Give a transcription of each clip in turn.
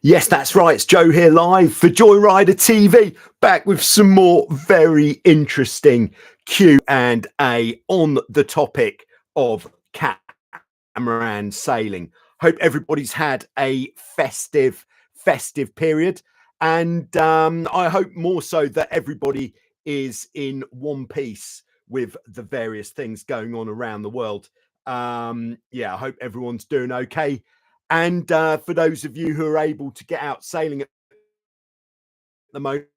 Yes, that's right. It's Joe here live for Joyrider TV, back with some more very interesting Q&A on the topic of catamaran sailing. Hope everybody's had a festive period, and I hope more so that everybody is in one piece with the various things going on around the world. Yeah, I hope everyone's doing okay. And for those of you who are able to get out sailing at the moment,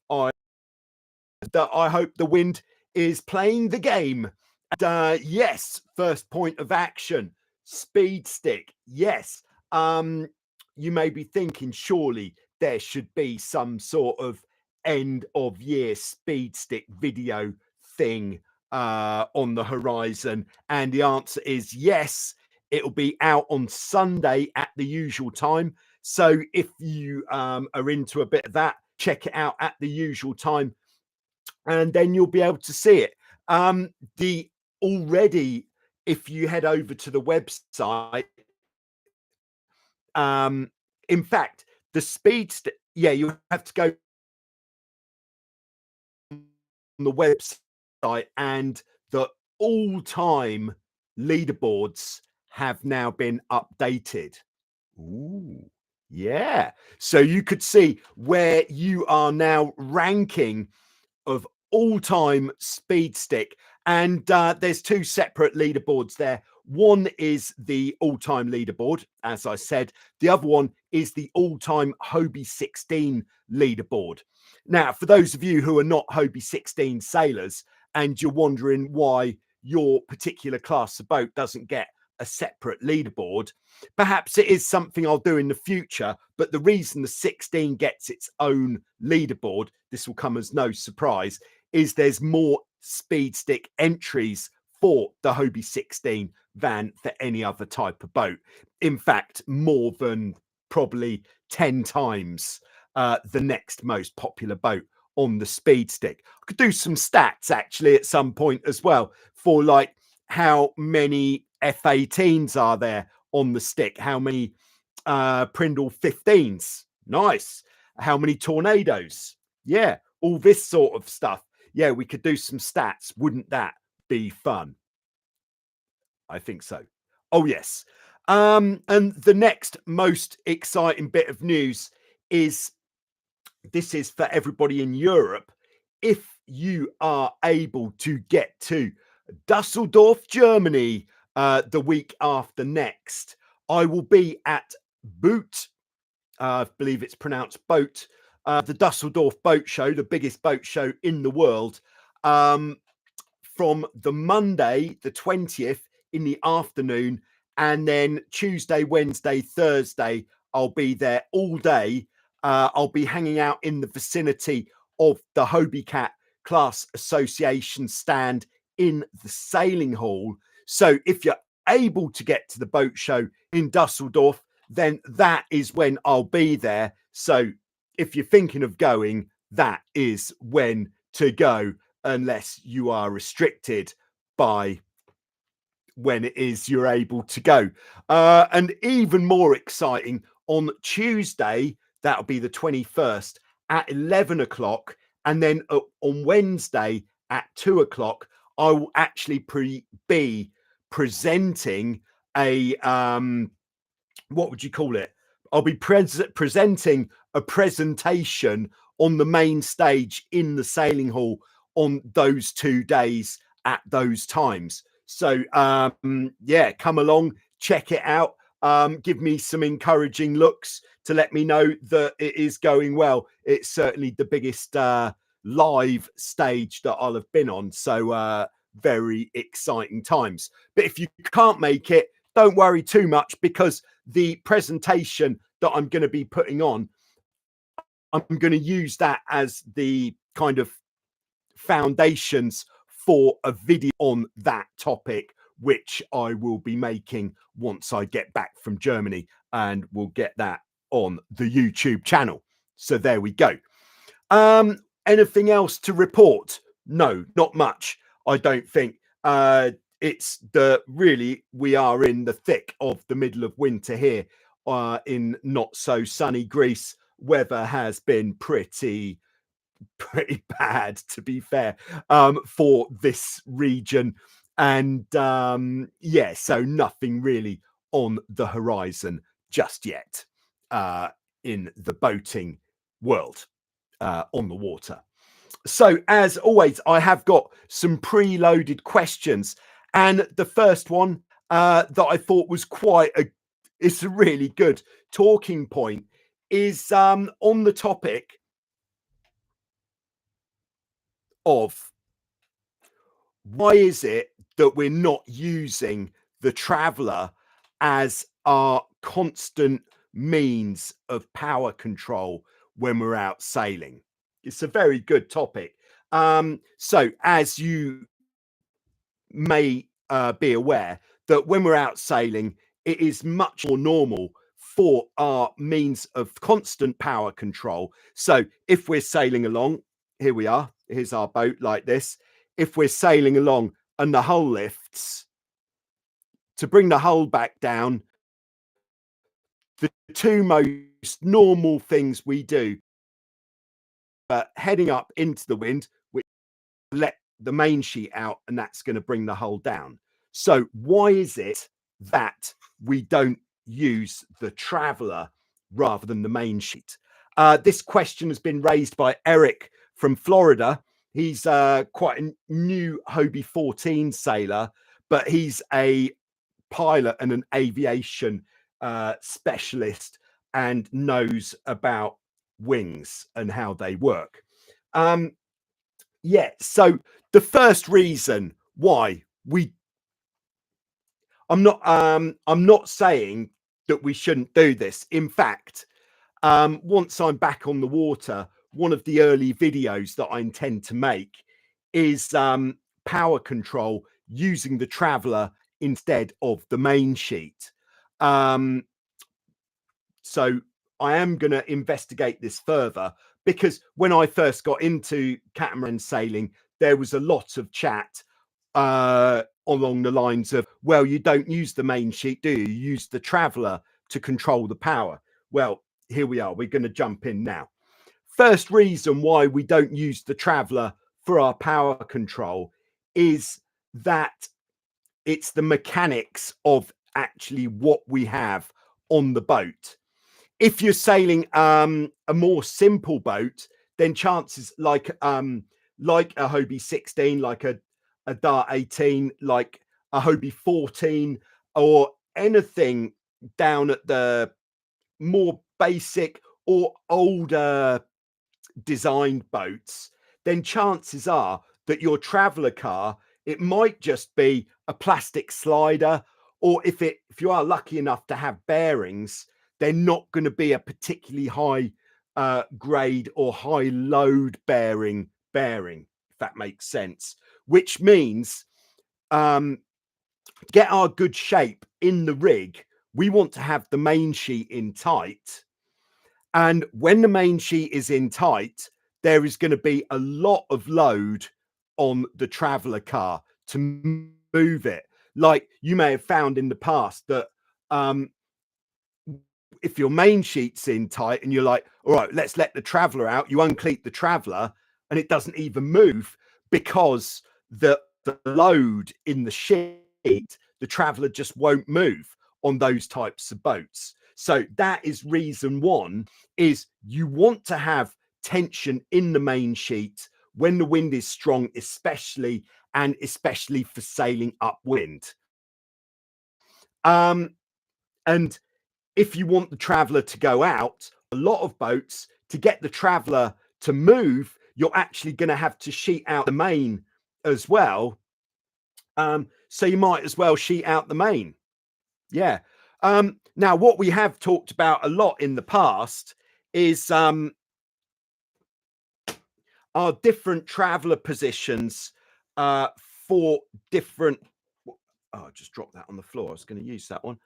I hope the wind is playing the game. And, yes, first point of action, speed stick. Yes, you may be thinking surely there should be some sort of end of year speed stick video thing on the horizon, and the answer is yes. It'll be out on Sunday at the usual time. So if you are into a bit of that, check it out at the usual time, and then you'll be able to see it. If you head over to the website, in fact, the speed stick, yeah, you have to go on the website, and the all-time leaderboards have now been updated. Ooh, yeah. So you could see where you are now ranking of all-time speed stick, and there's two separate leaderboards there. One is the all-time leaderboard, as I said. The other one is the all-time Hobie 16 leaderboard. Now, for those of you who are not Hobie 16 sailors and you're wondering why your particular class of boat doesn't get a separate leaderboard, perhaps it is something I'll do in the future. But the reason the 16 gets its own leaderboard, this will come as no surprise, is there's more speed stick entries for the Hobie 16 than for any other type of boat. In fact, more than probably 10 times the next most popular boat on the speed stick. I could do some stats actually at some point as well for like how many F18s are there on the stick, how many Prindle 15s, nice, how many Tornadoes, yeah, all this sort of stuff. Yeah, we could do some stats. Wouldn't that be fun? I think so. Oh yes. And the next most exciting bit of news is, this is for everybody in Europe. If you are able to get to Dusseldorf, Germany, the week after next, I will be at Boot. I believe it's pronounced Boat. The Dusseldorf Boat Show, the biggest boat show in the world, from the Monday, the 20th in the afternoon, and then Tuesday, Wednesday, Thursday, I'll be there all day. I'll be hanging out in the vicinity of the Hobie Cat Class Association stand in the sailing hall. So if you're able to get to the boat show in Dusseldorf, then that is when I'll be there. So if you're thinking of going, that is when to go, unless you are restricted by when it is you're able to go. And even more exciting, on Tuesday, that'll be the 21st at 11 o'clock. And then on Wednesday at 2 o'clock, I will actually be presenting a, what would you call it? I'll be presenting a presentation on the main stage in the sailing hall on those 2 days at those times. So, yeah, come along, check it out. Give me some encouraging looks to let me know that it is going well. It's certainly the biggest live stage that I'll have been on. So very exciting times. But if you can't make it, don't worry too much, because the presentation that I'm going to be putting on, I'm going to use that as the kind of foundations for a video on that topic, which I will be making once I get back from Germany, and we'll get that on the YouTube channel. So there we go. Anything else to report? No, not much, I don't think. It's we are in the thick of the middle of winter here in not so sunny Greece, weather has been pretty bad, to be fair, for this region. And yeah, so nothing really on the horizon just yet in the boating world on the water. So as always, I have got some preloaded questions, and the first one that I thought was it's a really good talking point is on the topic of why is it that we're not using the traveler as our constant means of power control when we're out sailing? It's a very good topic. So as you may be aware, that when we're out sailing, it is much more normal for our means of constant power control. So if we're sailing along, here we are, here's our boat like this. If we're sailing along and the hull lifts, to bring the hull back down, the two most normal things we do, heading up into the wind, which let the main sheet out, and that's going to bring the hull down. So why is it that we don't use the traveler rather than the main sheet? This question has been raised by Eric from Florida. He's quite a new Hobie 14 sailor, but he's a pilot and an aviation specialist and knows about wings and how they work. Yeah, so the first reason why I'm not saying that we shouldn't do this. In fact, once I'm back on the water, one of the early videos that I intend to make is power control using the traveler instead of the main sheet. So I am going to investigate this further, because when I first got into catamaran sailing, there was a lot of chat along the lines of, well, you don't use the main sheet, do you? You use the traveler to control the power. Well, here we are. We're going to jump in now. First reason why we don't use the traveler for our power control is that it's the mechanics of actually what we have on the boat. If you're sailing a more simple boat, then chances like a Hobie 16, like a Dart 18, like a Hobie 14, or anything down at the more basic or older designed boats, then chances are that your traveler car, it might just be a plastic slider, or if you are lucky enough to have bearings, they're not going to be a particularly high grade or high load bearing, if that makes sense. Which means get our good shape in the rig, we want to have the main sheet in tight. And when the main sheet is in tight, there is going to be a lot of load on the traveler car to move it. Like you may have found in the past that if your main sheet's in tight and you're like, all right, let's let the traveler out, you uncleat the traveler and it doesn't even move because the load in the sheet, the traveler just won't move on those types of boats. So that is reason one, is you want to have tension in the main sheet when the wind is strong, especially for sailing upwind. And if you want the traveler to go out, a lot of boats, to get the traveler to move, you're actually going to have to sheet out the main as well. So you might as well sheet out the main. Yeah. Now, what we have talked about a lot in the past is our different traveler positions for different. Oh, I just dropped that on the floor. I was going to use that one.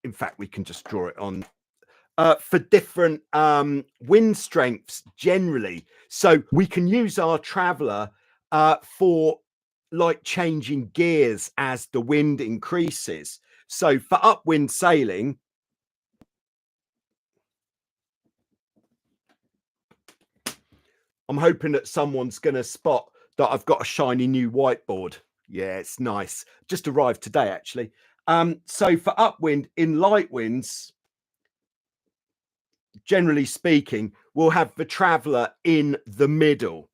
In fact, we can just draw it on for different wind strengths generally. So we can use our traveler for like changing gears as the wind increases. So for upwind sailing, I'm hoping that someone's going to spot that I've got a shiny new whiteboard. Yeah, it's nice. Just arrived today, actually. So for upwind, in light winds, generally speaking, we'll have the traveller in the middle.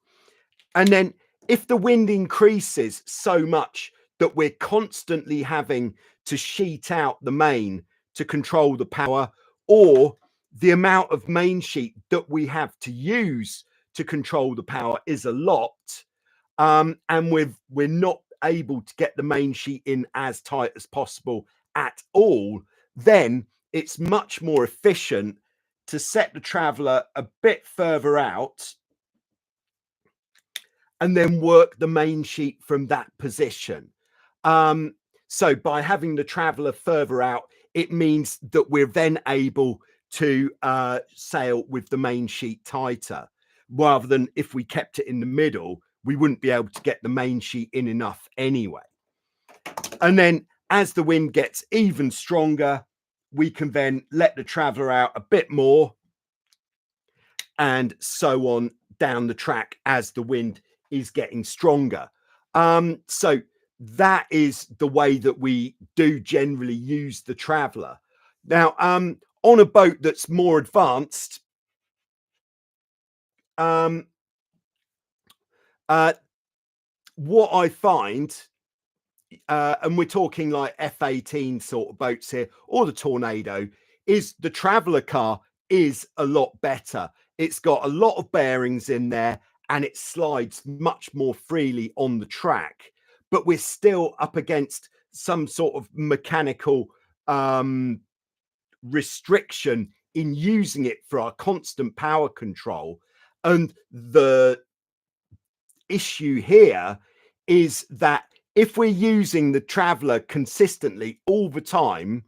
And then if the wind increases so much that we're constantly having to sheet out the main to control the power, or the amount of main sheet that we have to use to control the power is a lot, and we're not able to get the main sheet in as tight as possible at all, then it's much more efficient to set the traveller a bit further out and then work the main sheet from that position. So by having the traveller further out, it means that we're then able to sail with the main sheet tighter, rather than if we kept it in the middle, we wouldn't be able to get the main sheet in enough anyway. And then as the wind gets even stronger, we can then let the traveller out a bit more, and so on down the track as the wind is getting stronger. So that is the way that we do generally use the traveller. Now, on a boat that's more advanced, what I find, and we're talking like F-18 sort of boats here, or the Tornado, is the traveller car is a lot better. It's got a lot of bearings in there and it slides much more freely on the track, but we're still up against some sort of mechanical restriction in using it for our constant power control. And the issue here is that if we're using the traveller consistently all the time,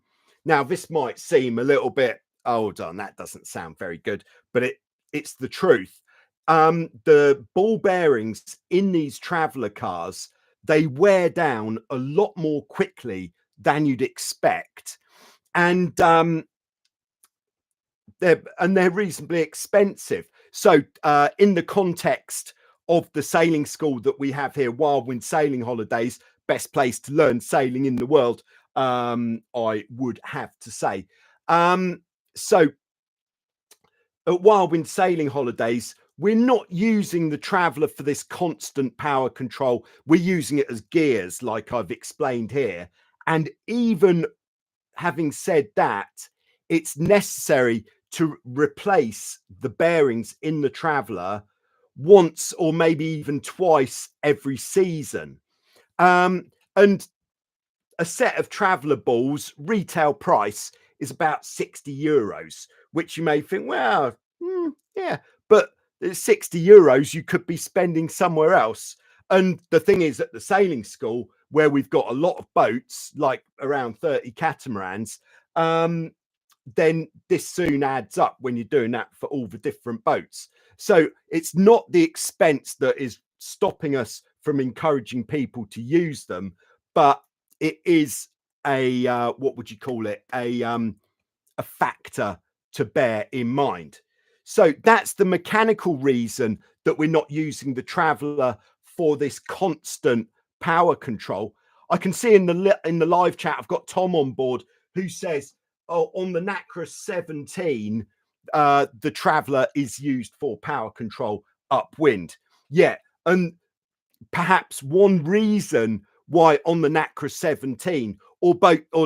now this might seem a little bit, hold on, that doesn't sound very good, but it's the truth. The ball bearings in these traveller cars, they wear down a lot more quickly than you'd expect. And they're reasonably expensive. So in the context of the sailing school that we have here, Wild Wind Sailing Holidays, best place to learn sailing in the world, I would have to say. So at Wild Wind Sailing Holidays, we're not using the traveller for this constant power control. We're using it as gears, like I've explained here. And even having said that, it's necessary to replace the bearings in the traveller once or maybe even twice every season. And a set of traveller balls retail price is about €60, which you may think, well, yeah, but it's €60 you could be spending somewhere else. And the thing is, at the sailing school, where we've got a lot of boats, like around 30 catamarans, then this soon adds up when you're doing that for all the different boats. So it's not the expense that is stopping us from encouraging people to use them, but it is a what would you call it, a factor to bear in mind. So that's the mechanical reason that we're not using the traveller for this constant power control. I can see in the live chat, I've got Tom on board who says, oh, on the Nacra 17, the traveller is used for power control upwind. Yeah, and perhaps one reason why on the Nacra 17 or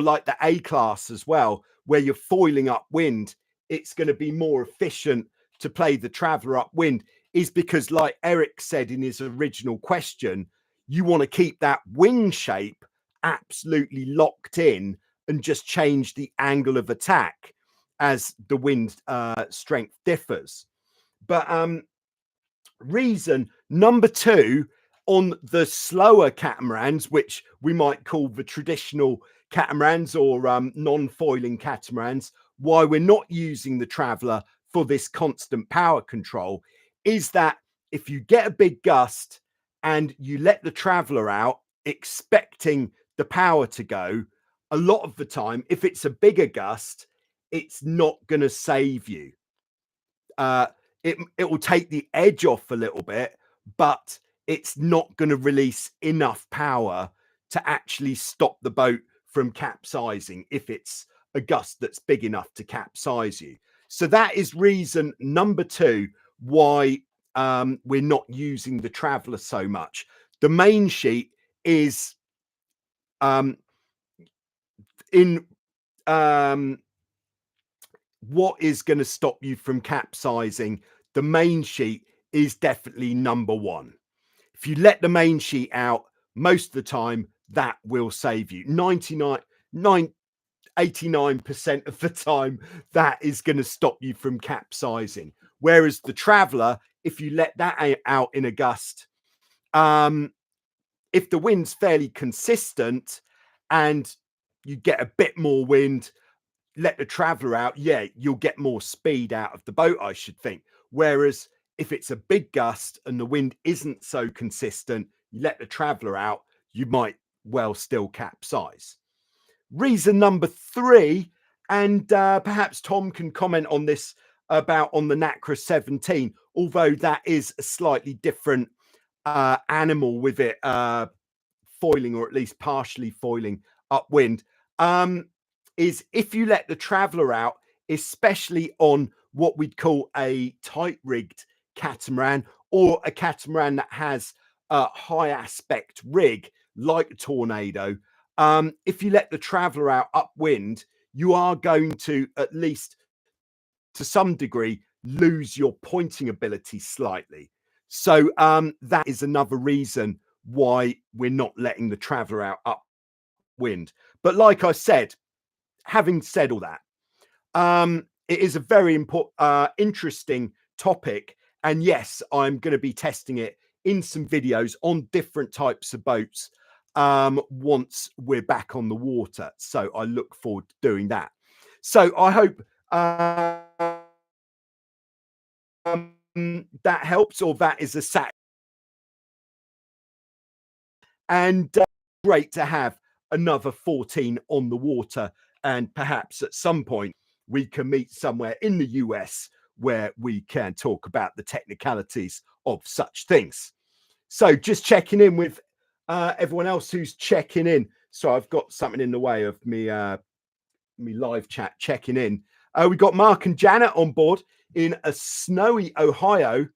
like the A-Class as well, where you're foiling upwind, it's going to be more efficient to play the traveller upwind, is because, like Eric said in his original question, you want to keep that wing shape absolutely locked in and just change the angle of attack as the wind strength differs. But reason number two, on the slower catamarans, which we might call the traditional catamarans or non-foiling catamarans, why we're not using the traveller for this constant power control, is that if you get a big gust and you let the traveller out expecting the power to go, a lot of the time, if it's a bigger gust, it's not going to save you. it will take the edge off a little bit, but it's not going to release enough power to actually stop the boat from capsizing if it's a gust that's big enough to capsize you. So that is reason number 2 why we're not using the Traveller so much. The Mainsheet is in what is going to stop you from capsizing. The Mainsheet is definitely number 1. If you let the Mainsheet out, most of the time that will save you. 89% of the time that is going to stop you from capsizing. Whereas the Traveller, if you let that out in a gust, if the wind's fairly consistent and you get a bit more wind, let the Traveller out, yeah, you'll get more speed out of the boat, I should think. Whereas if it's a big gust and the wind isn't so consistent, you let the Traveller out, you might well still capsize. Reason number 3, and perhaps Tom can comment on this about on the Nacra 17, although that is a slightly different animal with it foiling, or at least partially foiling upwind, is if you let the Traveller out, especially on what we'd call a tight rigged catamaran, or a catamaran that has a high aspect rig like a Tornado, if you let the Traveller out upwind, you are going to, at least to some degree, lose your pointing ability slightly. So that is another reason why we're not letting the Traveller out upwind. But like I said, having said all that, it is a very important, interesting topic. And yes, I'm going to be testing it in some videos on different types of boats once we're back on the water. So I look forward to doing that. So I hope that helps, or that is a sack. And great to have another 14 on the water. And perhaps at some point we can meet somewhere in the US where we can talk about the technicalities of such things. So just checking in with everyone else who's checking in. So I've got something in the way of me, me live chat checking in. We got Mark and Janet on board in a snowy Ohio,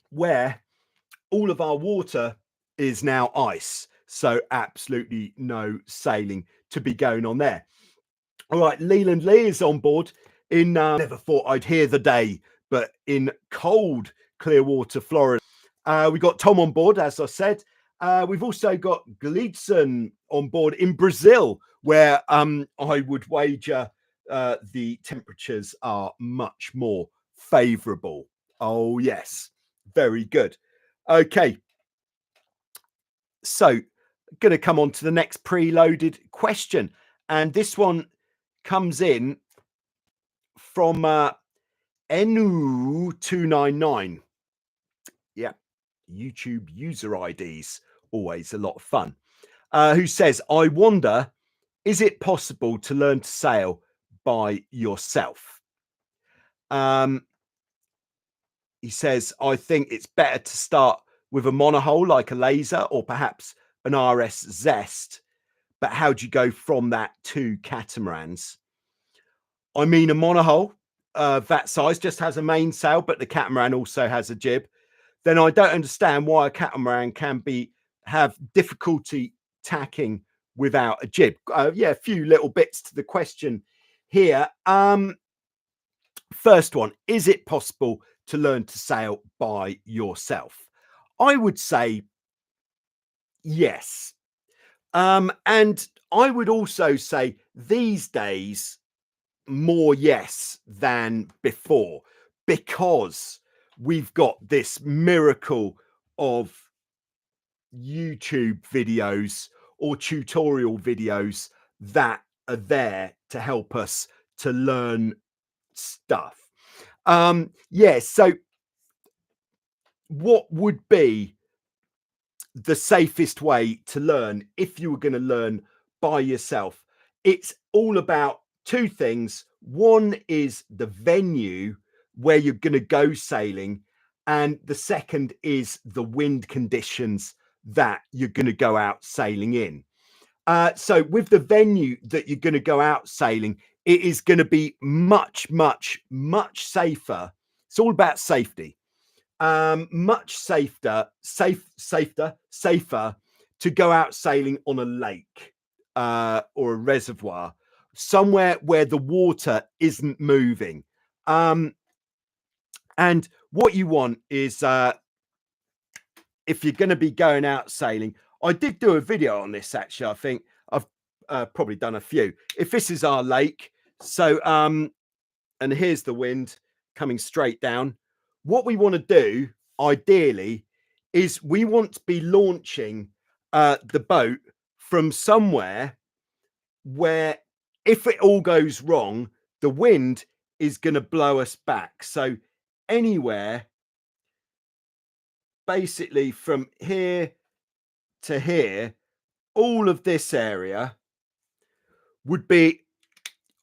where all of our water is now ice. So absolutely no sailing to be going on there. All right, Leland Lee is on board in, never thought I'd hear the day, but in cold Clearwater, Florida. We got Tom on board, as I said. We've also got Gleedson on board in Brazil, where I would wager the temperatures are much more favorable. Oh, yes. Very good. Okay. So, going to come on to the next preloaded question. And this one comes in from Enu299. Yeah, YouTube user IDs, always a lot of fun. Who says, I wonder, is it possible to learn to sail by yourself? He says, I think it's better to start with a monohull like a laser, or perhaps an RS Zest. But how do you go from that to catamarans? I mean, a monohull that size just has a mainsail, but the catamaran also has a jib. Then I don't understand why a catamaran can have difficulty tacking without a jib. Yeah, a few little bits to the question here. First one, is it possible to learn to sail by yourself? I would say yes. And I would also say these days, more yes than before, because we've got this miracle of YouTube videos or tutorial videos that are there to help us to learn stuff. Yeah, so what would be the safest way to learn if you were going to learn by yourself? It's all about two things. One is the venue where you're going to go sailing, and the second is the wind conditions that you're going to go out sailing in. So with the venue that you're going to go out sailing, it is going to be much safer. It's all about safety. Much safer to go out sailing on a lake or a reservoir, somewhere where the water isn't moving. And what you want is, if you're going to be going out sailing, I did do a video on this actually. I think I've probably done a few. If this is our lake, so and here's the wind coming straight down. What we want to do ideally is we want to be launching the boat from somewhere where, if it all goes wrong, the wind is going to blow us back. So anywhere basically from here to here, all of this area would be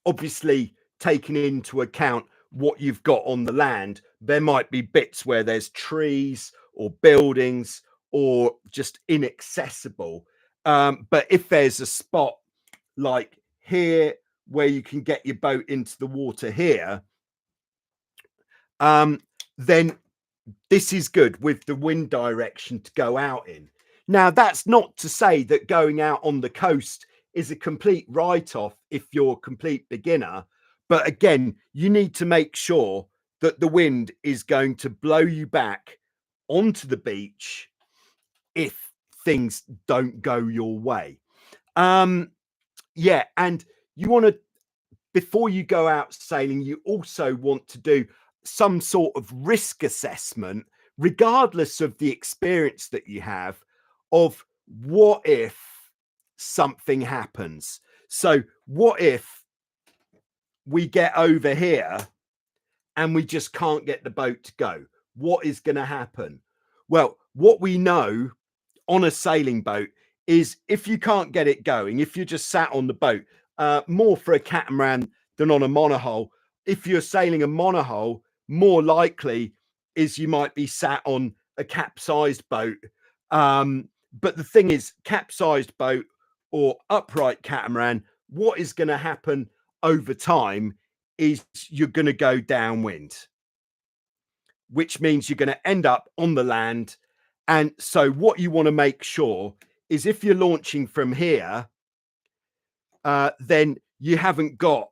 obviously taking into account what you've got on the land. There might be bits where there's trees or buildings or just inaccessible. But if there's a spot like here where you can get your boat into the water here, then this is good with the wind direction to go out in. Now, that's not to say that going out on the coast is a complete write-off if you're a complete beginner. But again, you need to make sure that the wind is going to blow you back onto the beach if things don't go your way. Yeah, and you want to, before you go out sailing, you also want to do some sort of risk assessment, regardless of the experience that you have, of what if something happens. So what if we get over here and we just can't get the boat to go? What is going to happen? Well, what we know on a sailing boat is if you can't get it going, if you're just sat on the boat, more for a catamaran than on a monohull. If you're sailing a monohull, more likely is you might be sat on a capsized boat. But the thing is, capsized boat or upright catamaran, what is going to happen over time is you're going to go downwind, which means you're going to end up on the land. And so what you want to make sure is if you're launching from here, then you haven't got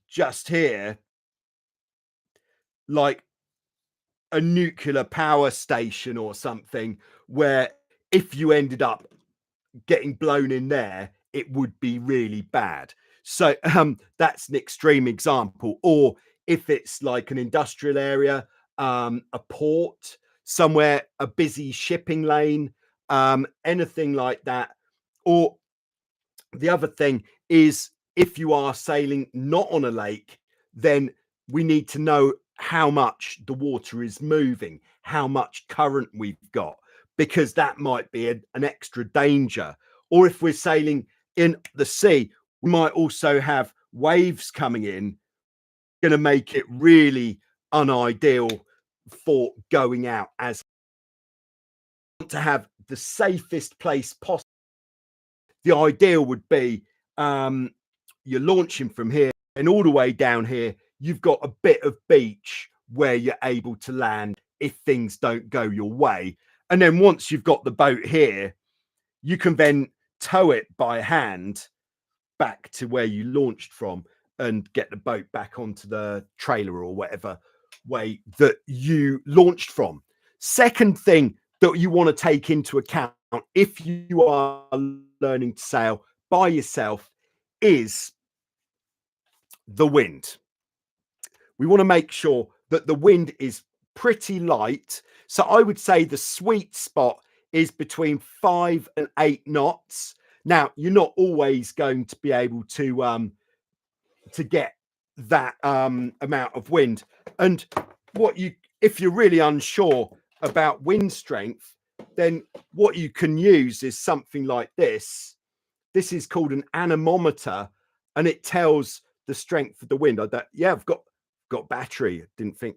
just here like a nuclear power station or something where if you ended up getting blown in there, it would be really bad. So that's an extreme example. Or if it's like an industrial area, a port, somewhere, a busy shipping lane, anything like that. Or the other thing is, if you are sailing not on a lake, then we need to know how much the water is moving, how much current we've got, because that might be an extra danger. Or if we're sailing in the sea, we might also have waves coming in, going to make it really unideal for going out. As to have the safest place possible, the ideal would be you're launching from here and all the way down here, you've got a bit of beach where you're able to land if things don't go your way. And then once you've got the boat here, you can then tow it by hand back to where you launched from and get the boat back onto the trailer or whatever way that you launched from. Second thing that you want to take into account if you are learning to sail by yourself is the wind. We want to make sure that the wind is pretty light. So I would say the sweet spot is between 5 and 8 knots. Now, you're not always going to be able to get that amount of wind. And if you're really unsure about wind strength, then what you can use is something like this. This is called an anemometer, and it tells the strength of the wind. Yeah, I've got battery. Didn't think.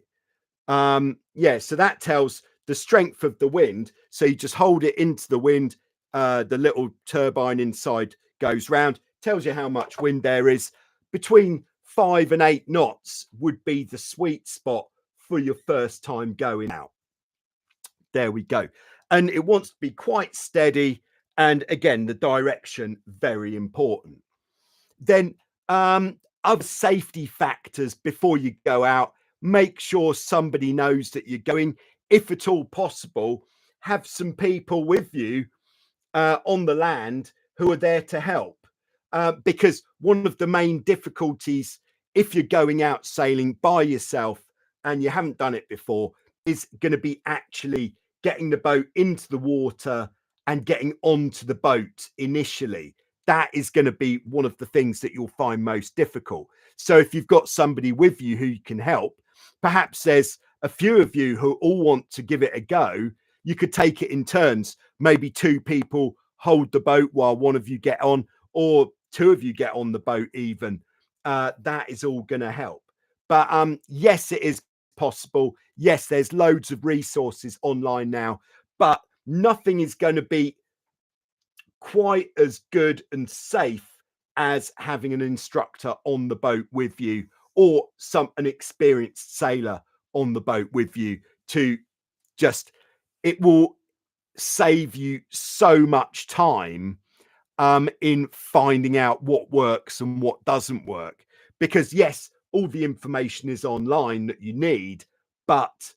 Yeah, so that tells the strength of the wind. So you just hold it into the wind. The little turbine inside goes round, tells you how much wind there is. Between 5 and 8 knots would be the sweet spot for your first time going out. There we go. And it wants to be quite steady. And again, the direction, very important. Then other safety factors before you go out, make sure somebody knows that you're going. If at all possible, have some people with you on the land who are there to help. Because one of the main difficulties, if you're going out sailing by yourself and you haven't done it before, is going to be actually getting the boat into the water and getting onto the boat initially. That is going to be one of the things that you'll find most difficult. So if you've got somebody with you who can help, perhaps there's a few of you who all want to give it a go. You could take it in turns. Maybe 2 people hold the boat while one of you get on, or 2 of you get on the boat even. That is all going to help. But yes, it is possible. Yes, there's loads of resources online now, but nothing is going to be quite as good and safe as having an instructor on the boat with you, or an experienced sailor on the boat with you. To just, it will save you so much time in finding out what works and what doesn't work. Because yes, all the information is online that you need, but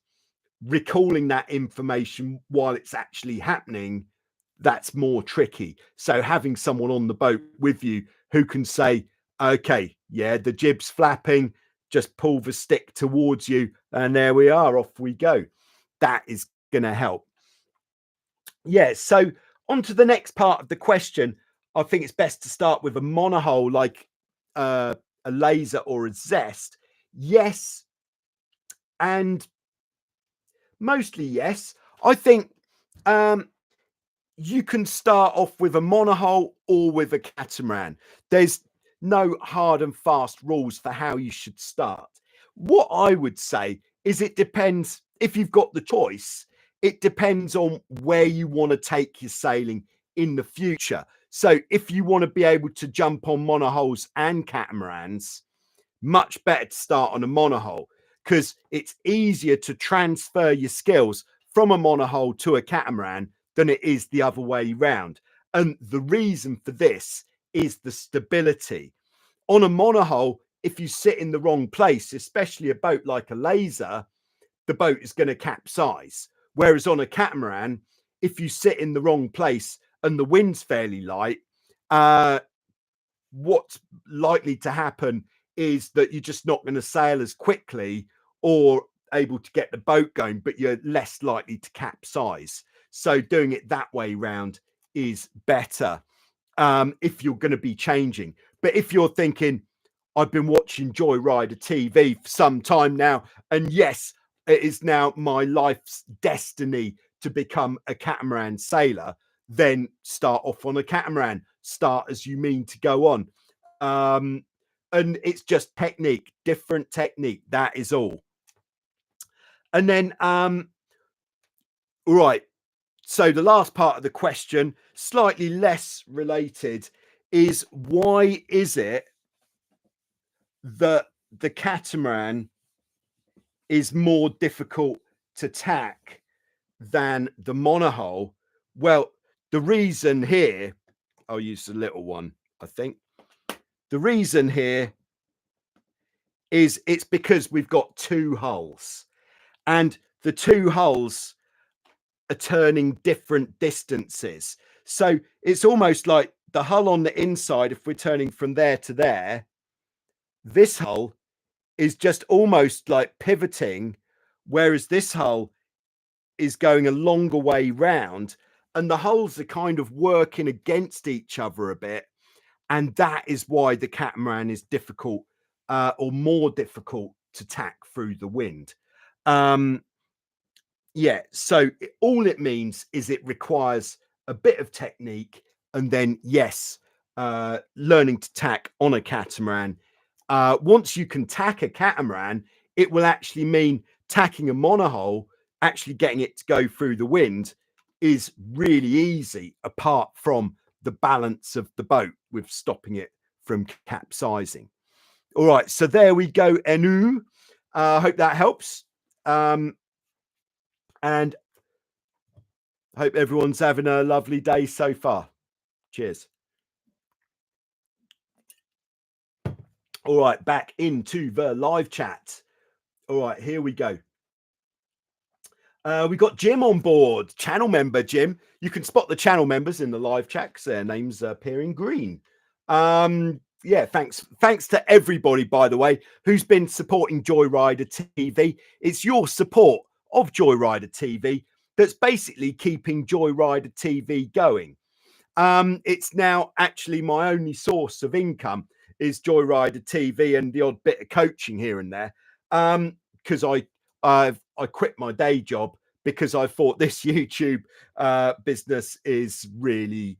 recalling that information while it's actually happening, that's more tricky. So having someone on the boat with you who can say, okay, yeah, the jib's flapping, just pull the stick towards you, and there we are, off we go. That is going to help. Yeah, so on to the next part of the question. I think it's best to start with a monohull like a laser or a zest. Yes, and mostly yes. I think you can start off with a monohull or with a catamaran. There's no hard and fast rules for how you should start. What I would say is it depends. If you've got the choice, it depends on where you want to take your sailing in the future. So if you want to be able to jump on monohulls and catamarans, much better to start on a monohull, because it's easier to transfer your skills from a monohull to a catamaran than it is the other way round. And the reason for this is the stability. On a monohull, if you sit in the wrong place, especially a boat like a laser, the boat is going to capsize. Whereas on a catamaran, if you sit in the wrong place and the wind's fairly light, what's likely to happen is that you're just not going to sail as quickly or able to get the boat going, but you're less likely to capsize. So doing it that way round is better if you're going to be changing. But if you're thinking, I've been watching Joyrider TV for some time now, and yes, it is now my life's destiny to become a catamaran sailor, then start off on a catamaran. Start as you mean to go on. And it's just technique, different technique. That is all. And then, right. So the last part of the question, slightly less related, is why is it that the catamaran is more difficult to tack than the monohull? Well, the reason here, I'll use the little one, I think. The reason here is it's because we've got 2 hulls, and the 2 hulls are turning different distances. So it's almost like the hull on the inside, if we're turning from there to there, this hull is just almost like pivoting, whereas this hull is going a longer way round, and the hulls are kind of working against each other a bit. And that is why the catamaran is difficult or more difficult to tack through the wind. Yeah, so all it means is it requires a bit of technique, and then yes, learning to tack on a catamaran. Once you can tack a catamaran, it will actually mean tacking a monohull, actually getting it to go through the wind is really easy, apart from the balance of the boat with stopping it from capsizing. All right, so there we go, Enu. Hope that helps. And hope everyone's having a lovely day so far. Cheers. All right, back into the live chat. All right, here we go. We got Jim on board, channel member Jim. You can spot the channel members in the live chat because their names appear in green. Yeah, thanks to everybody, by the way, who's been supporting Joyrider TV. It's your support of Joyrider TV that's basically keeping Joyrider TV going. It's now actually my only source of income is Joyrider TV and the odd bit of coaching here and there. Because I quit my day job because I thought this YouTube business is really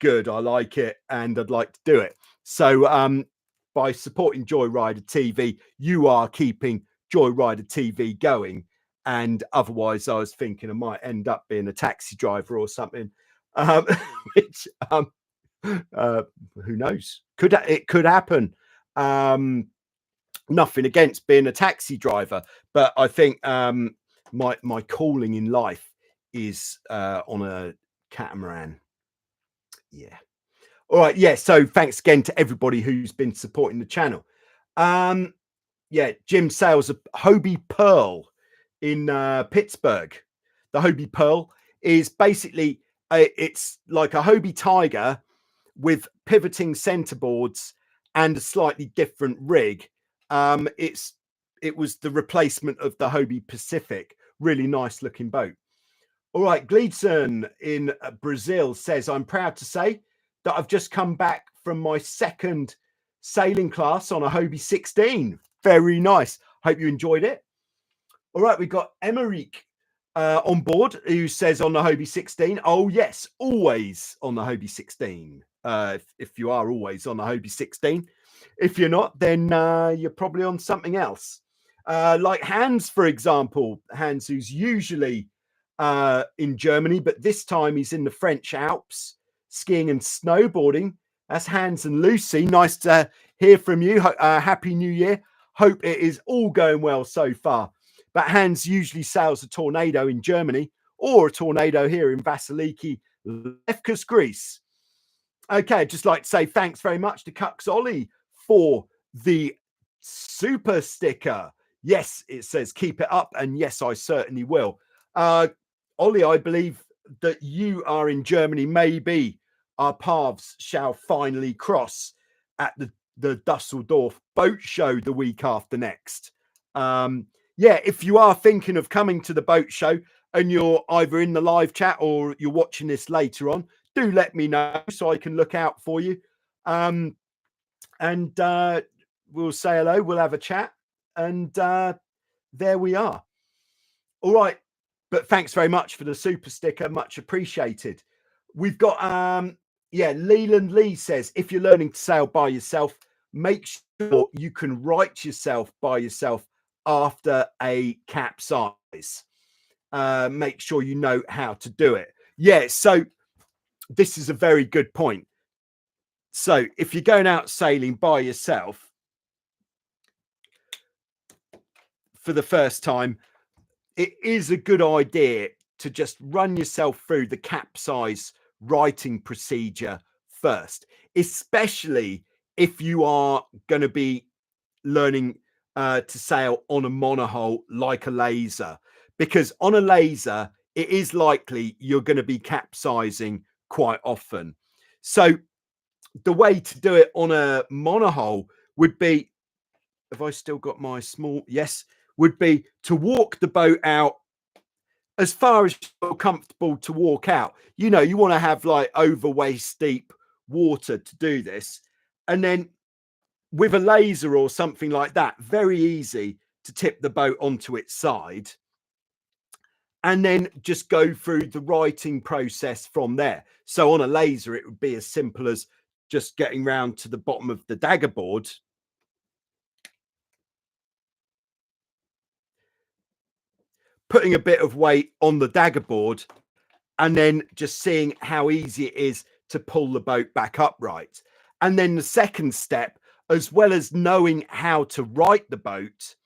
good. I like it and I'd like to do it. So by supporting Joyrider TV, you are keeping Joyrider TV going. And otherwise, I was thinking I might end up being a taxi driver or something. Which who knows? It could happen. Nothing against being a taxi driver, but I think my calling in life is on a catamaran. Yeah. All right. Yeah. So thanks again to everybody who's been supporting the channel. Yeah. Jim Sales, a Hobie Pearl in Pittsburgh. The Hobie Pearl is basically it's like a Hobie Tiger with pivoting centerboards and a slightly different rig. It was the replacement of the Hobie Pacific. Really nice looking boat. All right, Gleedson in Brazil says, I'm proud to say that I've just come back from my second sailing class on a Hobie 16. Very nice. Hope you enjoyed it. All right, we've got Emerick on board who says on the Hobie 16. Oh, yes, always on the Hobie 16. If you are always on the Hobie 16. If you're not, then you're probably on something else. Like Hans, for example. Hans, who's usually in Germany, but this time he's in the French Alps, skiing and snowboarding. That's Hans and Lucy. Nice to hear from you. Happy New Year. Hope it is all going well so far. But Hans usually sails a Tornado in Germany or a Tornado here in Vasiliki, Lefkas, Greece. Okay, I'd just like to say thanks very much to Cux Ollie for the super sticker. Yes, it says keep it up. And yes, I certainly will. Ollie, I believe that you are in Germany. Maybe our paths shall finally cross at the Dusseldorf boat show the week after next. Yeah, if you are thinking of coming to the boat show and you're either in the live chat or you're watching this later on, do let me know so I can look out for you. And we'll say hello, we'll have a chat, and there we are. All right, but thanks very much for the super sticker, much appreciated. We've got yeah, Leland Lee says, if you're learning to sail by yourself, make sure you can right yourself by yourself after a capsize. Make sure you know how to do it. Yeah, so this is a very good point. So if you're going out sailing by yourself for the first time, it is a good idea to just run yourself through the capsize writing procedure first, especially if you are going to be learning to sail on a monohull like a laser, because on a laser, it is likely you're going to be capsizing quite often. So the way to do it on a monohull would be, have I still got my small? Yes, would be to walk the boat out as far as you're comfortable to walk out. You know, you want to have like over waist deep water to do this. And then with a laser or something like that, very easy to tip the boat onto its side and then just go through the writing process from there. So on a laser, it would be as simple as just getting round to the bottom of the dagger board, putting a bit of weight on the dagger board, and then just seeing how easy it is to pull the boat back upright. And then the second step, as well as knowing how to right the boat,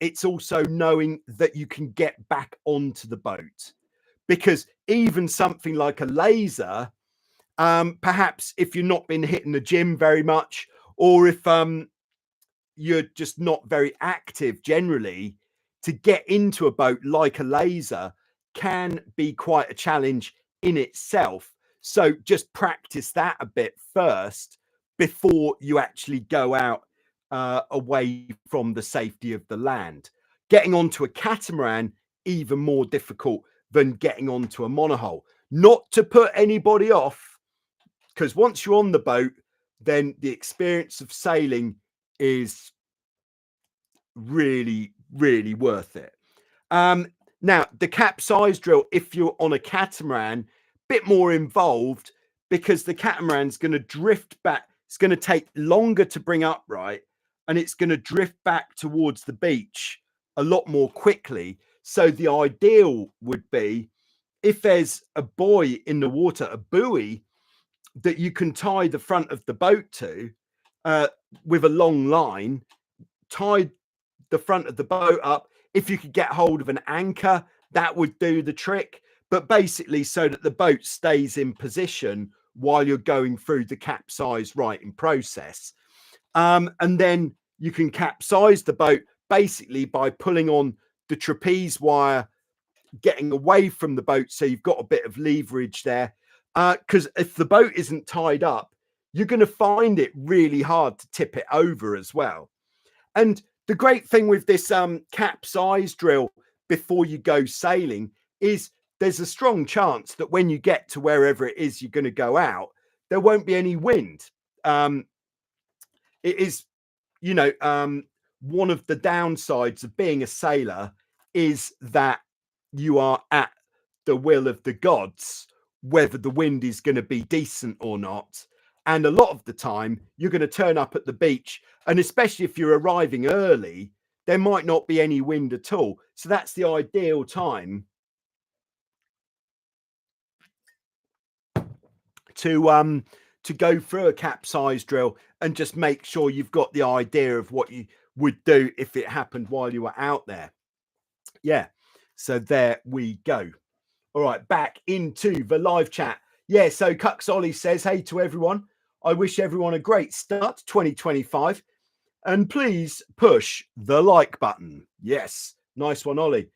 it's also knowing that you can get back onto the boat. Because even something like a laser, perhaps if you've not been hitting the gym very much, or if you're just not very active generally, to get into a boat like a laser can be quite a challenge in itself. So just practice that a bit first before you actually go out away from the safety of the land. Getting onto a catamaran, even more difficult than getting onto a monohull. Not to put anybody off, because once you're on the boat, then the experience of sailing is really, really worth it. Now, the capsize drill, if you're on a catamaran, bit more involved, because the catamaran's going to drift back. It's going to take longer to bring upright, and it's going to drift back towards the beach a lot more quickly. So the ideal would be, if there's a buoy in the water, a buoy that you can tie the front of the boat to with a long line, tie the front of the boat up. If you could get hold of an anchor, that would do the trick. But basically, so that the boat stays in position while you're going through the capsize righting process. And then you can capsize the boat basically by pulling on the trapeze wire, getting away from the boat, so you've got a bit of leverage there. Because if the boat isn't tied up, you're going to find it really hard to tip it over as well. And the great thing with this capsize drill before you go sailing is there's a strong chance that when you get to wherever it is you're going to go out, there won't be any wind. It is, you know, one of the downsides of being a sailor is that you are at the will of the gods, whether the wind is going to be decent or not. And a lot of the time, you're going to turn up at the beach, and especially if you're arriving early, there might not be any wind at all. So that's the ideal time to go through a capsize drill and just make sure you've got the idea of what you would do if it happened while you were out there. Yeah, so there we go. All right, back into the live chat. Yeah, so Cucks Ollie says, hey to everyone. I wish everyone a great start to 2025. And please push the like button. Yes, nice one, Ollie.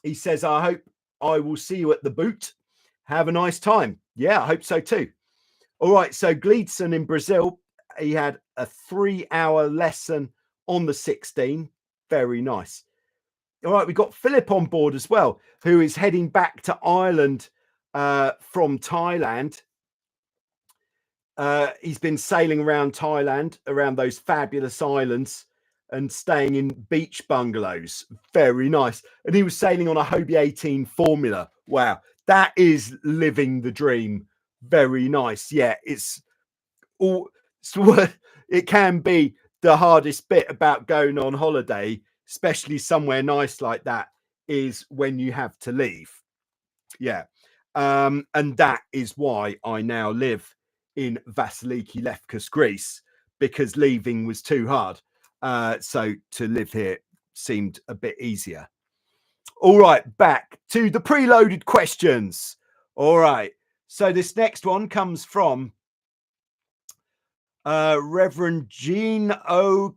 He says, I hope I will see you at the boot. Have a nice time. Yeah, I hope so too. All right, so Gleedson in Brazil, he had a 3-hour lesson on the 16. Very nice. All right, we've got Philip on board as well, who is heading back to Ireland from Thailand. He's been sailing around Thailand, around those fabulous islands, and staying in beach bungalows. Very nice. And he was sailing on a Hobie 18 Formula. Wow, that is living the dream. Very nice. Yeah, it's all. It can be the hardest bit about going on holiday, especially somewhere nice like that, is when you have to leave. Yeah. And that is why I now live in Vasiliki Lefkas, Greece, because leaving was too hard. So to live here seemed a bit easier. All right, back to the preloaded questions. All right. So this next one comes from Reverend Jean O'Kuln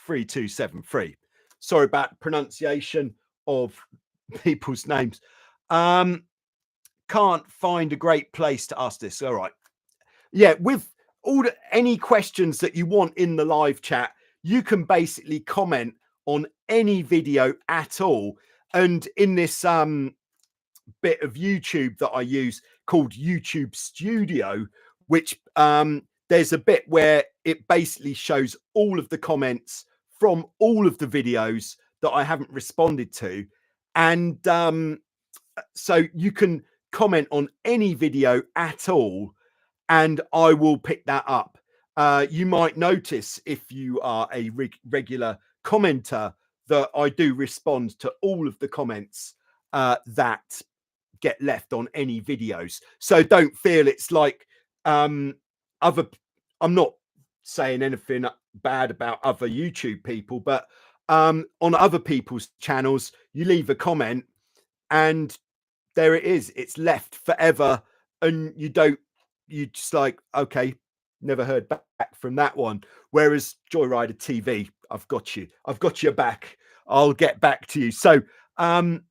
3273. Sorry about pronunciation of people's names. Can't find a great place to ask this. All right. Yeah, with any questions that you want in the live chat, you can basically comment on any video at all. And in this bit of YouTube that I use called YouTube Studio, which there's a bit where it basically shows all of the comments from all of the videos that I haven't responded to. And so you can comment on any video at all, and I will pick that up. You might notice, if you are a regular commenter, that I do respond to all of the comments that get left on any videos. So don't feel it's like I'm not saying anything bad about other YouTube people, but on other people's channels, you leave a comment and there it is. It's left forever, and you just like, okay, never heard back from that one. Whereas Joyrider TV, I've got you. I've got your back. I'll get back to you. So the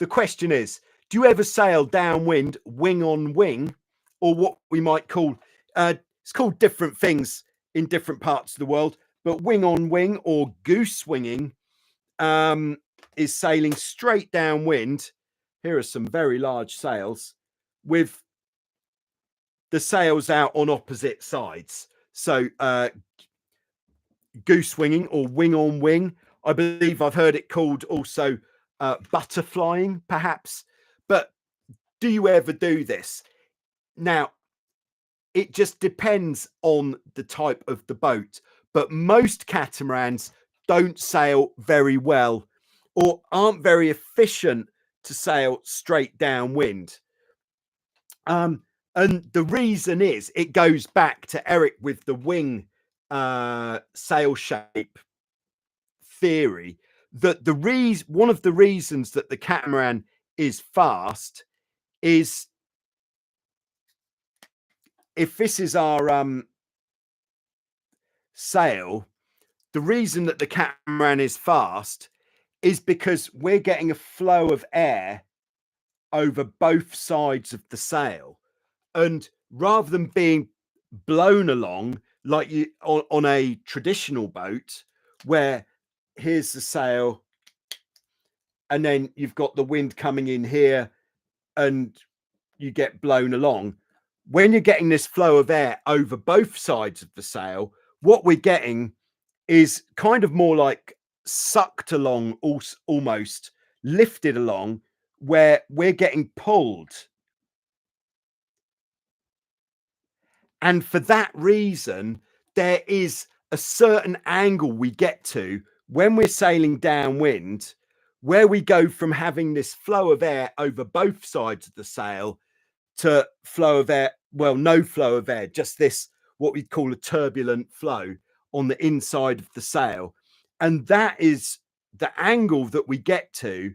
question is, do you ever sail downwind, wing on wing, or what we might call, it's called different things in different parts of the world, but wing on wing or goose swinging is sailing straight downwind. Here are some very large sails with the sails out on opposite sides. So goose swinging or wing on wing. I believe I've heard it called also butterflying, perhaps. But do you ever do this? Now, it just depends on the type of the boat, but most catamarans don't sail very well or aren't very efficient to sail straight downwind. And the reason is, it goes back to Eric with the wing sail shape theory, that one of the reasons that the catamaran is fast is, if this is our sail, the reason that the catamaran is fast is because we're getting a flow of air over both sides of the sail, and rather than being blown along like you on a traditional boat, where here's the sail and then you've got the wind coming in here and you get blown along. When you're getting this flow of air over both sides of the sail, what we're getting is kind of more like sucked along, almost lifted along, where we're getting pulled. And for that reason, there is a certain angle we get to when we're sailing downwind, where we go from having this flow of air over both sides of the sail to flow of air, well, no flow of air, just this, what we call a turbulent flow on the inside of the sail. And that is the angle that we get to,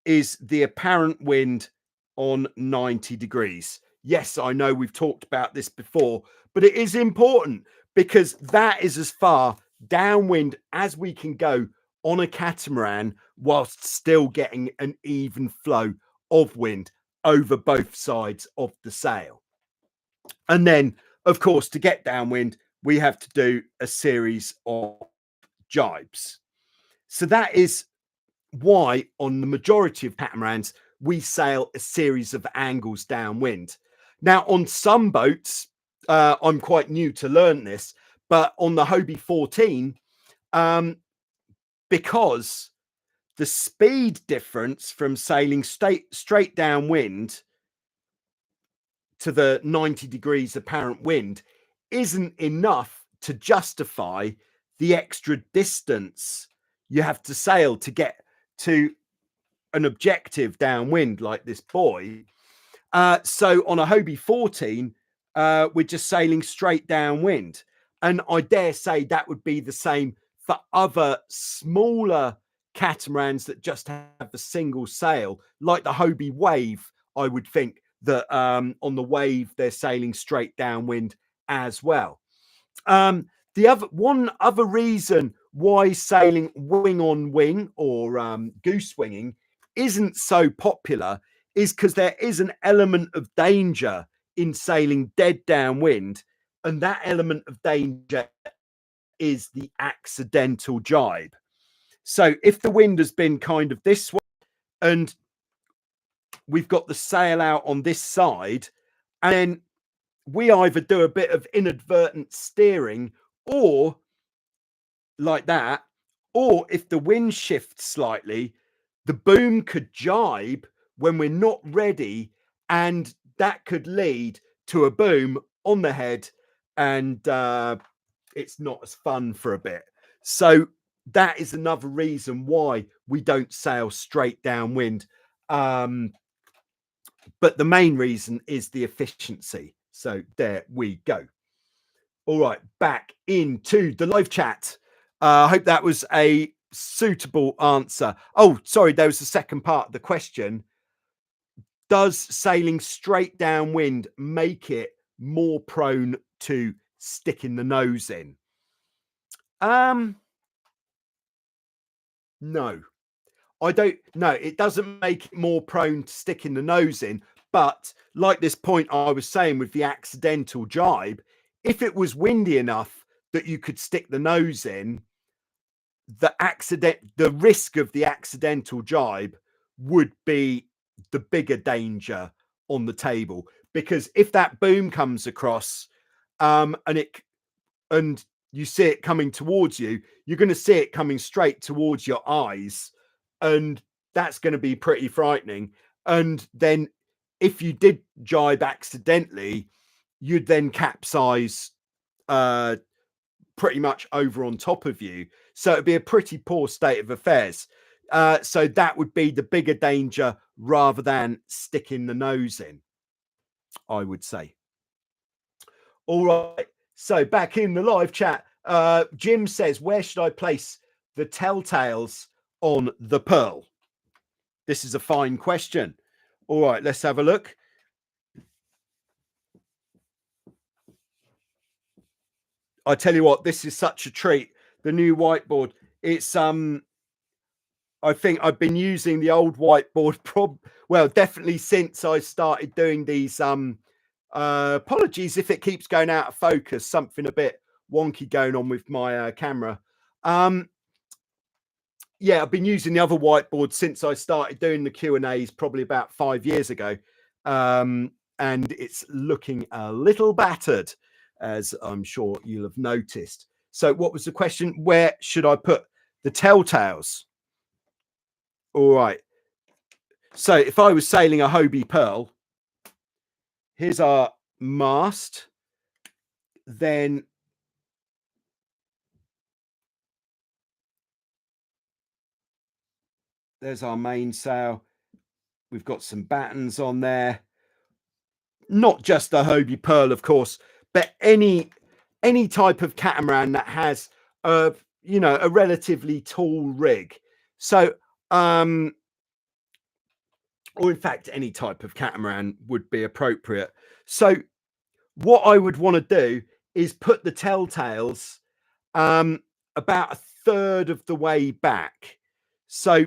is the apparent wind on 90 degrees. Yes, I know we've talked about this before, but it is important because that is as far downwind as we can go on a catamaran whilst still getting an even flow of wind over both sides of the sail. And then, of course, to get downwind, we have to do a series of jibes. So that is why on the majority of catamarans, we sail a series of angles downwind. Now, on some boats, I'm quite new to learn this, but on the Hobie 14, because the speed difference from sailing straight downwind to the 90 degrees apparent wind isn't enough to justify the extra distance you have to sail to get to an objective downwind like this buoy. So on a Hobie 14, we're just sailing straight downwind. And I dare say that would be the same for other smaller catamarans that just have the single sail, like the Hobie Wave. I would think that on the Wave, they're sailing straight downwind as well. One other reason why sailing wing on wing or goose swinging isn't so popular is because there is an element of danger in sailing dead downwind, and that element of danger is the accidental jibe. So if the wind has been kind of this way and we've got the sail out on this side, and then we either do a bit of inadvertent steering or like that, or if the wind shifts slightly, the boom could jibe when we're not ready, and that could lead to a boom on the head, and it's not as fun for a bit. So that is another reason why we don't sail straight downwind. But the main reason is the efficiency. So there we go. All right, back into the live chat. I hope that was a suitable answer. Oh, sorry, there was the second part of the question. Does sailing straight downwind make it more prone to sticking the nose in? No. I don't. No, it doesn't make it more prone to sticking the nose in. But like this point I was saying with the accidental jibe, if it was windy enough that you could stick the nose in, the risk of the accidental jibe would be the bigger danger on the table. Because if that boom comes across, and you see it coming towards you, you're going to see it coming straight towards your eyes. And that's going to be pretty frightening. And then if you did jibe accidentally, you'd then capsize pretty much over on top of you. So it'd be a pretty poor state of affairs. So that would be the bigger danger rather than sticking the nose in, I would say. All right. So back in the live chat, Jim says, where should I place the telltales on the Pearl? This is a fine question. All right, let's have a look. I tell you what, this is such a treat. The new whiteboard. It's I think I've been using the old whiteboard definitely since I started doing these apologies if it keeps going out of focus, something a bit wonky going on with my camera. Yeah, I've been using the other whiteboard since I started doing the Q&As probably about 5 years ago. And it's looking a little battered, as I'm sure you'll have noticed. So what was the question? Where should I put the telltales? All right. So if I was sailing a Hobie Pearl, here's our mast. Then there's our mainsail. We've got some battens on there. Not just the Hobie Pearl, of course, but any type of catamaran that has a relatively tall rig. So or in fact any type of catamaran would be appropriate. So what I would want to do is put the telltales about a third of the way back. So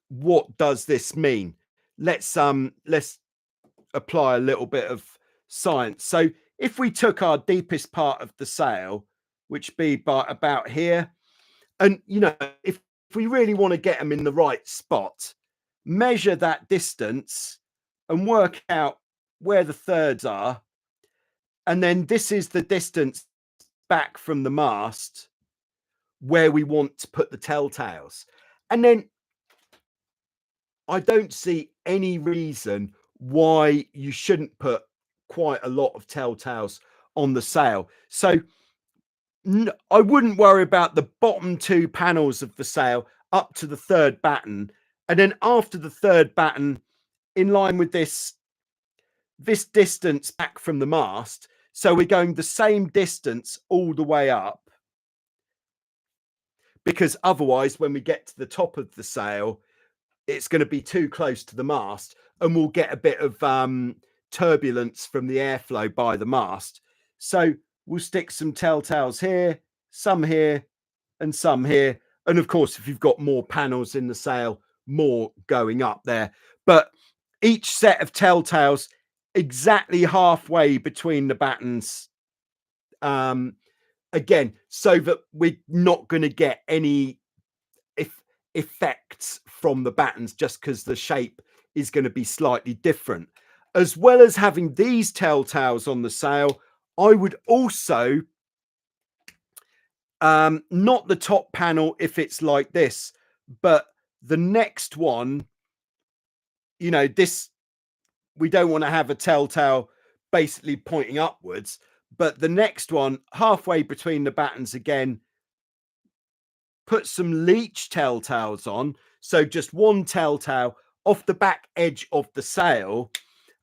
what does this mean? Let's apply a little bit of science. So if we took our deepest part of the sail, which be by about here, and if we really want to get them in the right spot, measure that distance and work out where the thirds are, and then this is the distance back from the mast where we want to put the telltales. And then I don't see any reason why you shouldn't put quite a lot of telltales on the sail. So I wouldn't worry about the bottom two panels of the sail up to the third batten. And then after the third batten, in line with this distance back from the mast. So we're going the same distance all the way up. Because otherwise, when we get to the top of the sail, it's going to be too close to the mast and we'll get a bit of turbulence from the airflow by the mast. So we'll stick some telltales here, some here, and some here. And of course, if you've got more panels in the sail, more going up there. But each set of telltales exactly halfway between the battens. Again, so that we're not going to get any effects from the battens just because the shape is going to be slightly different. As well as having these telltales on the sail, I would also not the top panel if it's like this, but the next one you know, this, we don't want to have a telltale basically pointing upwards, but the next one, halfway between the battens again, put some leech telltales on. So just one telltale off the back edge of the sail.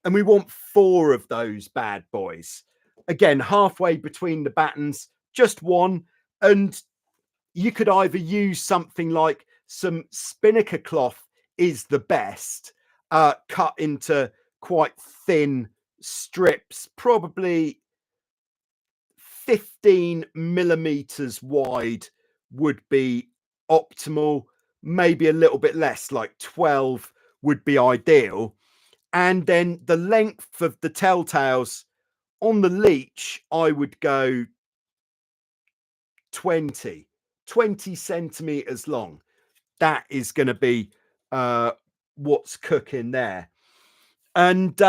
And we want 4 of those bad boys. Again, halfway between the battens, just one. And you could either use something like some spinnaker cloth is the best, cut into quite thin strips, probably 15 millimeters wide would be optimal. Maybe a little bit less, like 12 would be ideal. And then the length of the telltales on the leech, I would go 20 centimeters long. That is going to be what's cooking there. And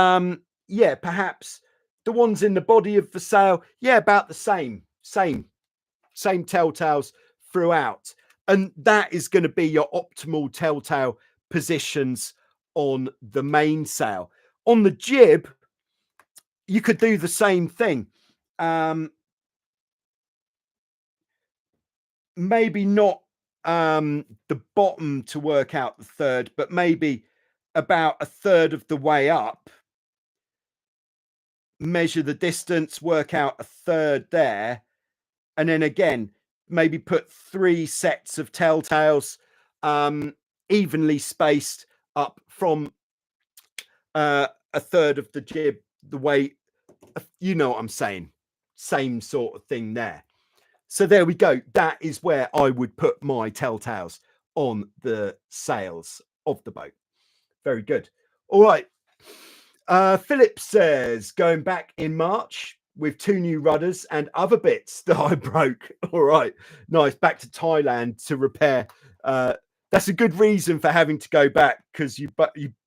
yeah, perhaps the ones in the body of the sail, yeah, about the same telltales throughout. And that is going to be your optimal telltale positions on the mainsail. On the jib, you could do the same thing. Maybe not the bottom to work out the third, but maybe about a third of the way up. Measure the distance, work out a third there, and then again, maybe put 3 sets of telltales evenly spaced up from a third of the jib, the way, you know what I'm saying, same sort of thing there. So there we go. That is where I would put my telltales on the sails of the boat. Very good. All right. Philip says, going back in March with 2 new rudders and other bits that I broke. All right. Nice. Back to Thailand to repair. That's a good reason for having to go back, because you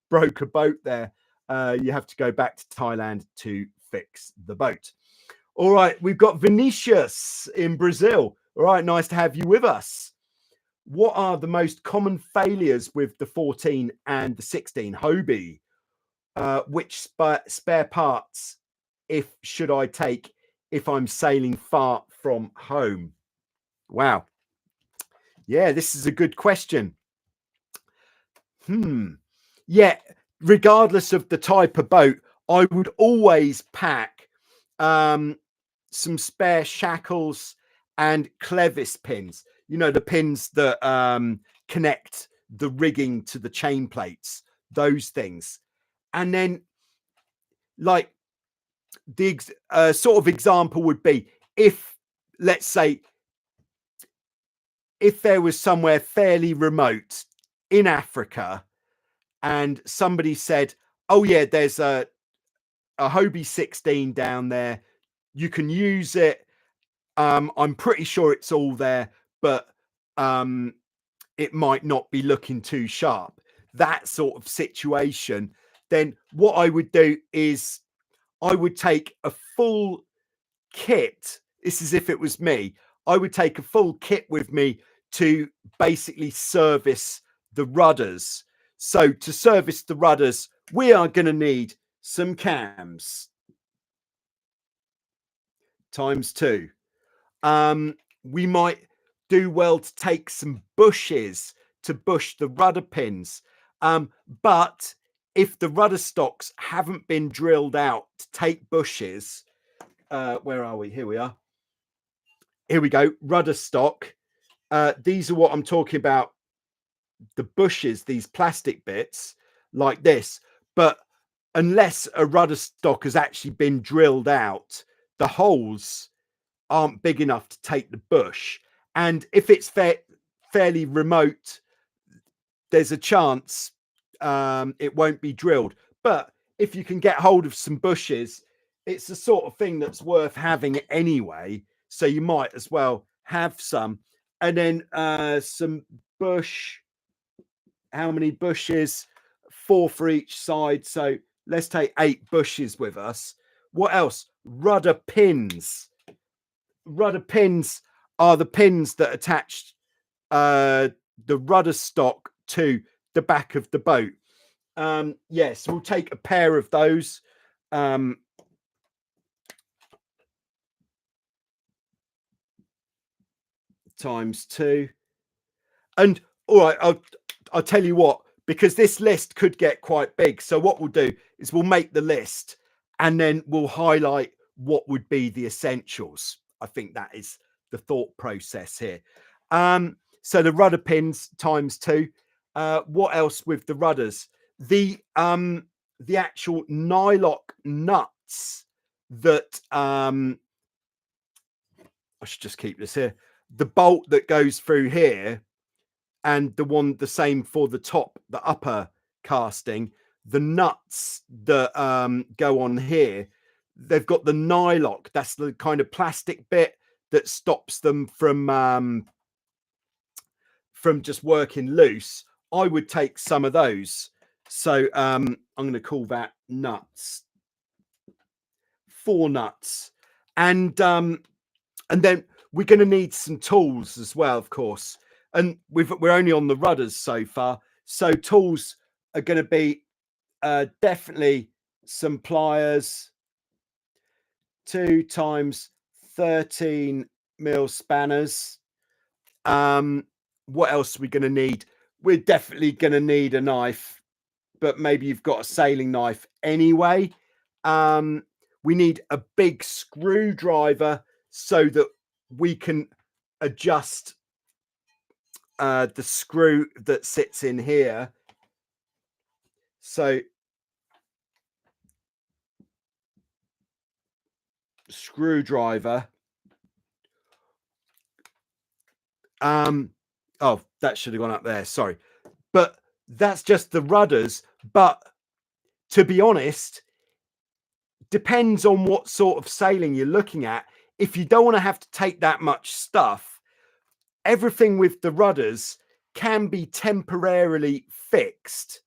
broke a boat there. You have to go back to Thailand to fix the boat. All right, we've got Vinicius in Brazil. All right, nice to have you with us. What are the most common failures with the 14 and the 16 Hobie? Which spare parts should I take if I'm sailing far from home? Wow. Yeah, this is a good question. Yeah, regardless of the type of boat, I would always pack some spare shackles and clevis pins, you know, the pins that connect the rigging to the chain plates, those things. And then, like, the sort of example would be, if, let's say, if there was somewhere fairly remote in Africa and somebody said, oh yeah, there's a Hobie 16 down there, you can use it. I'm pretty sure it's all there, but it might not be looking too sharp. That sort of situation. Then what I would do is I would take a full kit. This is if it was me. I would take a full kit with me to basically service the rudders. So to service the rudders, we are going to need some cams ×2. We might do well to take some bushes to bush the rudder pins. But if the rudder stocks haven't been drilled out to take bushes, where are we? Here we are. Here we go. Rudder stock. These are what I'm talking about. The bushes, these plastic bits like this. But unless a rudder stock has actually been drilled out, the holes aren't big enough to take the bush. And if it's fairly remote, there's a chance it won't be drilled. But if you can get hold of some bushes, it's the sort of thing that's worth having anyway. So you might as well have some. And then some bush. How many bushes? 4 for each side. So let's take 8 bushes with us. What else? Rudder pins. Rudder pins are the pins that attach the rudder stock to the back of the boat. Yes, we'll take a pair of those. Times 2. And all right, I'll tell you what, because this list could get quite big. So what we'll do is we'll make the list and then we'll highlight what would be the essentials. I think that is the thought process here. So the rudder pins times 2. What else with the rudders? The actual nylock nuts that I should just keep this here. The bolt that goes through here, and the same for the top, the upper casting, the nuts that go on here, they've got the nylock. That's the kind of plastic bit that stops them from just working loose. I would take some of those. So I'm going to call that nuts. 4 nuts. And then we're going to need some tools as well, of course. And we're only on the rudders so far. So tools are going to be definitely some pliers, 2 times 13 mil spanners. What else are we going to need? We're definitely going to need a knife, but maybe you've got a sailing knife anyway. We need a big screwdriver so that we can adjust the screw that sits in here. So screwdriver. Oh, that should have gone up there. Sorry. But that's just the rudders. But to be honest, depends on what sort of sailing you're looking at. If you don't want to have to take that much stuff, everything with the rudders can be temporarily fixed.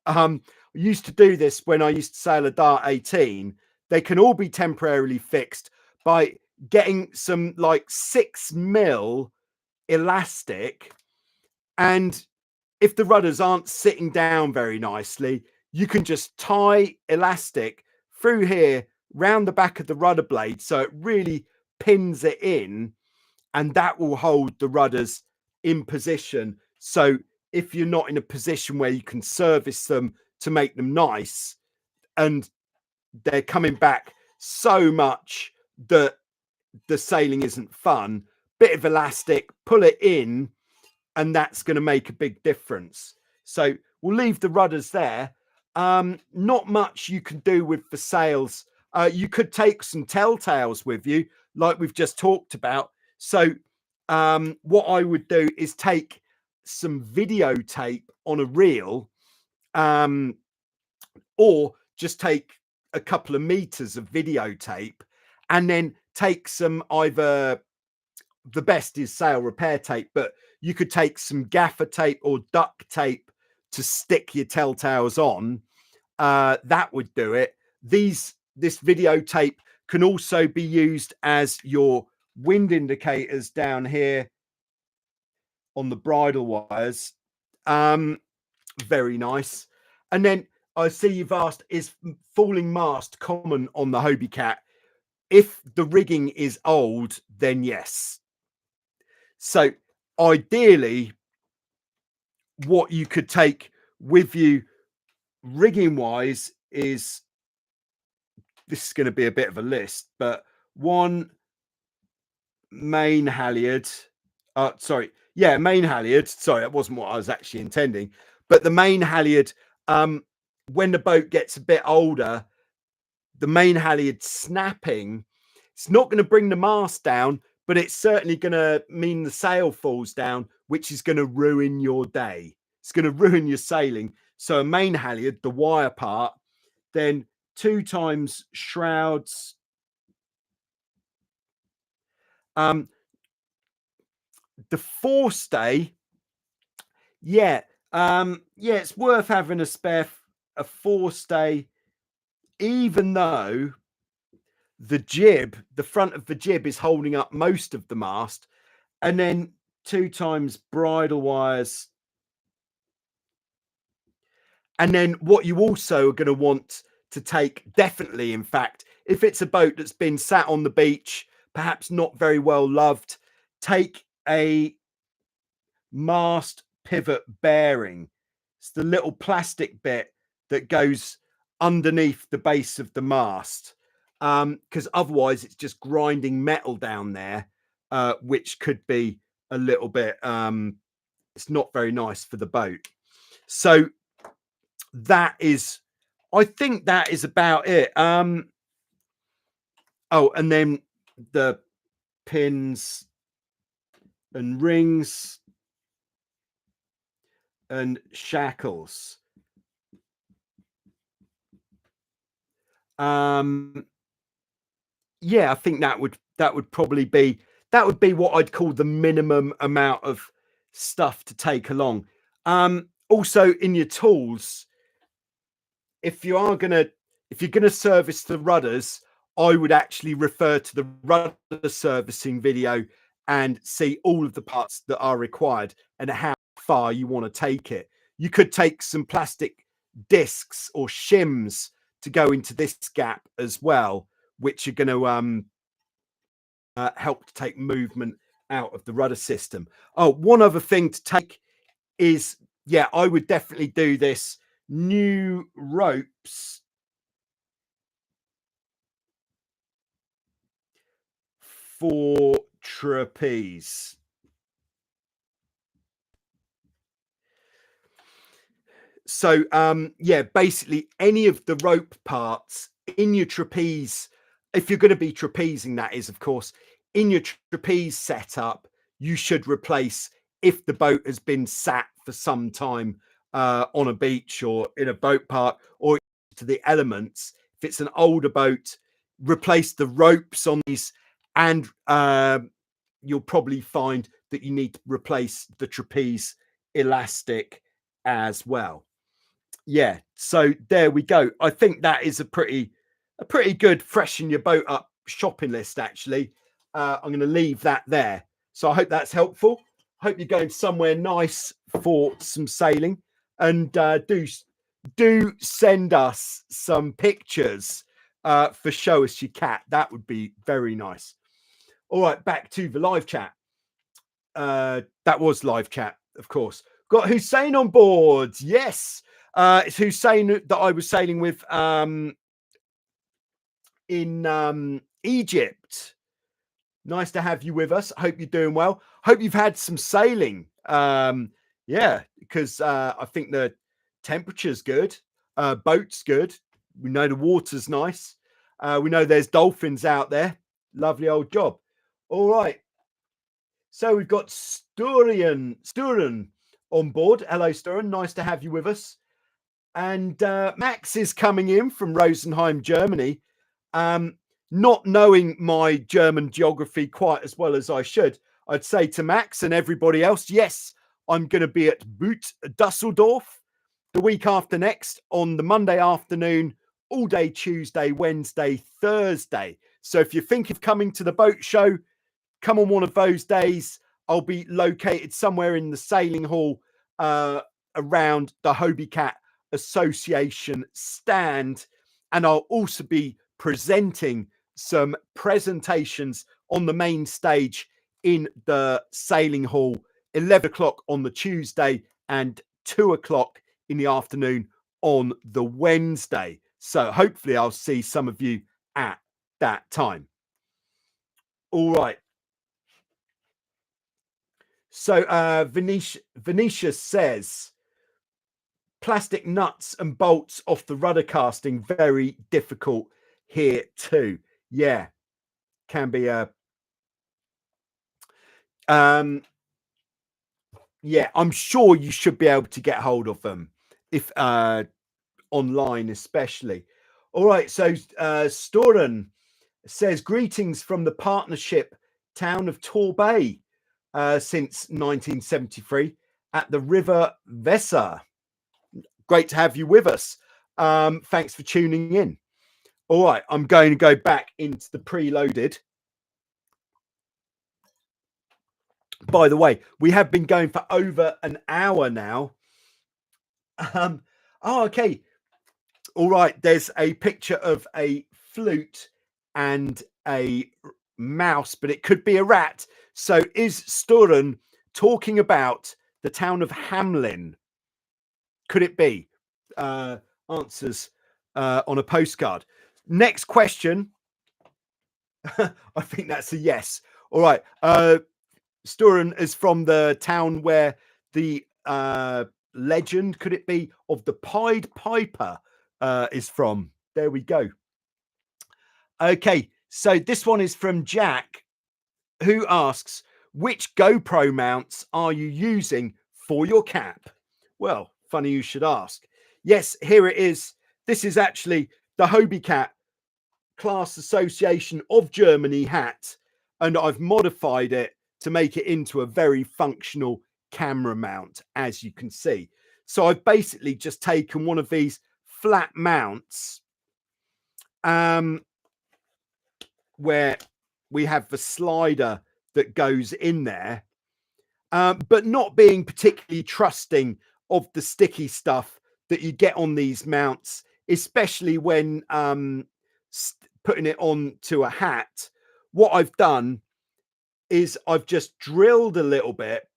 I used to do this when I used to sail a Dart 18. They can all be temporarily fixed by getting some like 6 mil elastic. And if the rudders aren't sitting down very nicely, you can just tie elastic through here round the back of the rudder blade so it really pins it in, and that will hold the rudders in position. So if you're not in a position where you can service them to make them nice and they're coming back so much that the sailing isn't fun, bit of elastic, pull it in, and that's going to make a big difference. So we'll leave the rudders there. Not much you can do with the sails. You could take some Telltales with you, like we've just talked about. So what I would do is take some videotape on a reel, or just take a couple of meters of videotape and then take some, either the best is sail repair tape, but you could take some gaffer tape or duct tape to stick your Telltales on. That would do it. This videotape can also be used as your wind indicators down here on the bridle wires. Very nice. And then I see you've asked, is falling mast common on the Hobie Cat? If the rigging is old, then yes. So ideally, what you could take with you rigging wise is, this is going to be a bit of a list, but 1 main halyard. Main halyard. Sorry, that wasn't what I was actually intending. But the main halyard, when the boat gets a bit older, the main halyard snapping, it's not going to bring the mast down, but it's certainly going to mean the sail falls down, which is going to ruin your day. It's going to ruin your sailing. So a main halyard, the wire part, then 2 times shrouds. The forestay, it's worth having a forestay, even though the jib, the front of the jib, is holding up most of the mast, and then 2 times bridle wires. And then what you also are going to want to take, definitely, in fact, if it's a boat that's been sat on the beach, perhaps not very well loved, take a mast pivot bearing. It's the little plastic bit that goes underneath the base of the mast, because otherwise it's just grinding metal down there, which could be a little bit, it's not very nice for the boat. So that is, I think that is about it. Oh, and then the pins and rings and shackles. Yeah, I think that would probably be, that would be what I'd call the minimum amount of stuff to take along. Also in your tools, if you're gonna service the rudders, I would actually refer to the rudder servicing video and see all of the parts that are required and how far you want to take it. You could take some plastic discs or shims to go into this gap as well, which are going to help to take movement out of the rudder system. Oh, one other thing to take is, yeah, I would definitely do this. New ropes for trapeze. So yeah, basically any of the rope parts in your trapeze, if you're going to be trapezing, that is, of course, in your trapeze setup, you should replace if the boat has been sat for some time on a beach or in a boat park or to the elements. If it's an older boat, replace the ropes on these, and you'll probably find that you need to replace the trapeze elastic as well. Yeah, so there we go. I think that is a pretty good freshen your boat up shopping list, actually. I'm going to leave that there. So I hope that's helpful. Hope you're going somewhere nice for some sailing, and do send us some pictures for Show Us Your Cat. That would be very nice. All right, back to the live chat. That was live chat, of course. Got Hussein on board. Yes. It's Hussein that I was sailing with in Egypt. Nice to have you with us. Hope you're doing well. Hope you've had some sailing. Yeah, because I think the temperature's good. Boat's good. We know the water's nice. We know there's dolphins out there. Lovely old job. All right. So we've got Sturen on board. Hello, Sturen. Nice to have you with us. And Max is coming in from Rosenheim, Germany. Not knowing my German geography quite as well as I should, I'd say to Max and everybody else, yes, I'm going to be at Boot Dusseldorf the week after next on the Monday afternoon, all day Tuesday, Wednesday, Thursday. So if you think of coming to the boat show, come on one of those days. I'll be located somewhere in the sailing hall around the Hobie Cat Association stand, and I'll also be presenting some presentations on the main stage in the sailing hall, 11 o'clock on the Tuesday and 2 o'clock in the afternoon on the Wednesday. So hopefully I'll see some of you at that time. All right. So Venetia says, plastic nuts and bolts off the rudder casting, very difficult here too. Yeah, can be a yeah, I'm sure you should be able to get hold of them if online especially. All right, so Storen says, greetings from the partnership town of Torbay since 1973 at the River Weser. Great to have you with us. Thanks for tuning in. All right, I'm going to go back into the preloaded. By the way, we have been going for over an hour now. Oh, okay. All right. There's a picture of a flute and a mouse, but it could be a rat. So is Sturen talking about the town of Hamlin? Could it be? Answers on a postcard. Next question. I think that's a yes. All right. Sturen is from the town where the legend, could it be, of the Pied Piper is from. There we go. Okay, so this one is from Jack, who asks, which GoPro mounts are you using for your cap? Well, funny you should ask. Yes, here it is. This is actually the Hobie Cat Class Association of Germany hat, and I've modified it to make it into a very functional camera mount, as you can see. So I've basically just taken one of these flat mounts where we have the slider that goes in there, but not being particularly trusting of the sticky stuff that you get on these mounts, especially when putting it on to a hat. What I've done is I've just drilled a little bit.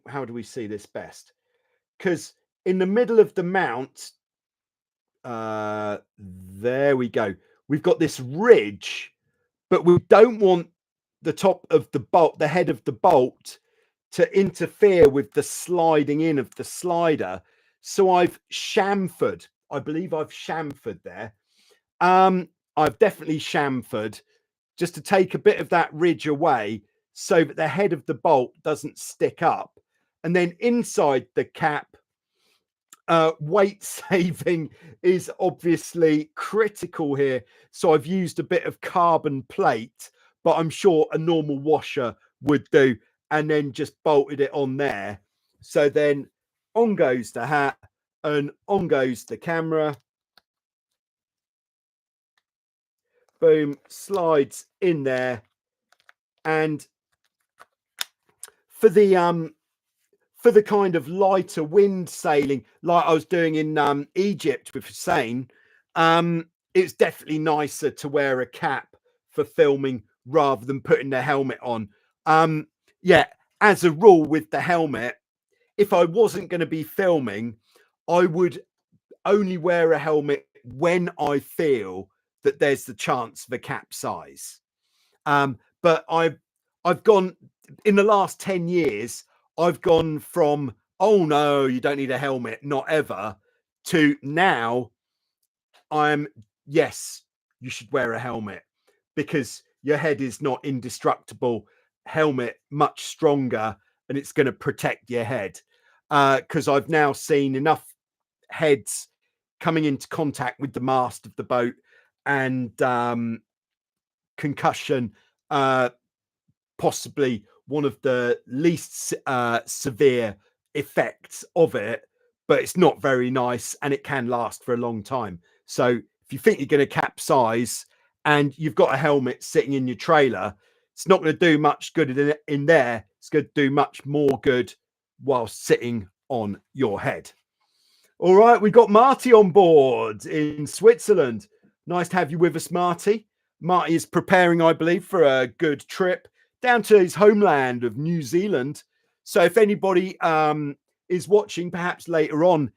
How do we see this best? Because in the middle of the mount, there we go. We've got this ridge, but we don't want the top of the bolt, the head of the bolt, to interfere with the sliding in of the slider. So I've chamfered. I believe I've chamfered there. I've definitely chamfered just to take a bit of that ridge away so that the head of the bolt doesn't stick up. And then inside the cap, weight saving is obviously critical here. So I've used a bit of carbon plate, but I'm sure a normal washer would do, and then just bolted it on there. So then on goes the hat and on goes the camera. Boom, slides in there. And for the kind of lighter wind sailing, like I was doing in Egypt with Hussein, it's definitely nicer to wear a cap for filming rather than putting the helmet on. Yeah, as a rule with the helmet, if I wasn't going to be filming, I would only wear a helmet when I feel that there's the chance of a capsize. But I've gone in the last 10 years, I've gone from, oh no, you don't need a helmet, not ever, to now yes, you should wear a helmet because your head is not indestructible. Helmet much stronger, and it's going to protect your head. Because I've now seen enough heads coming into contact with the mast of the boat and concussion, possibly one of the least severe effects of it, but it's not very nice and it can last for a long time. So if you think you're going to capsize and you've got a helmet sitting in your trailer, it's not going to do much good in there. It's going to do much more good while sitting on your head. All right, we got Marty on board in Switzerland. Nice to have you with us, Marty. Marty is preparing, I believe, for a good trip down to his homeland of New Zealand. So if anybody is watching, perhaps later on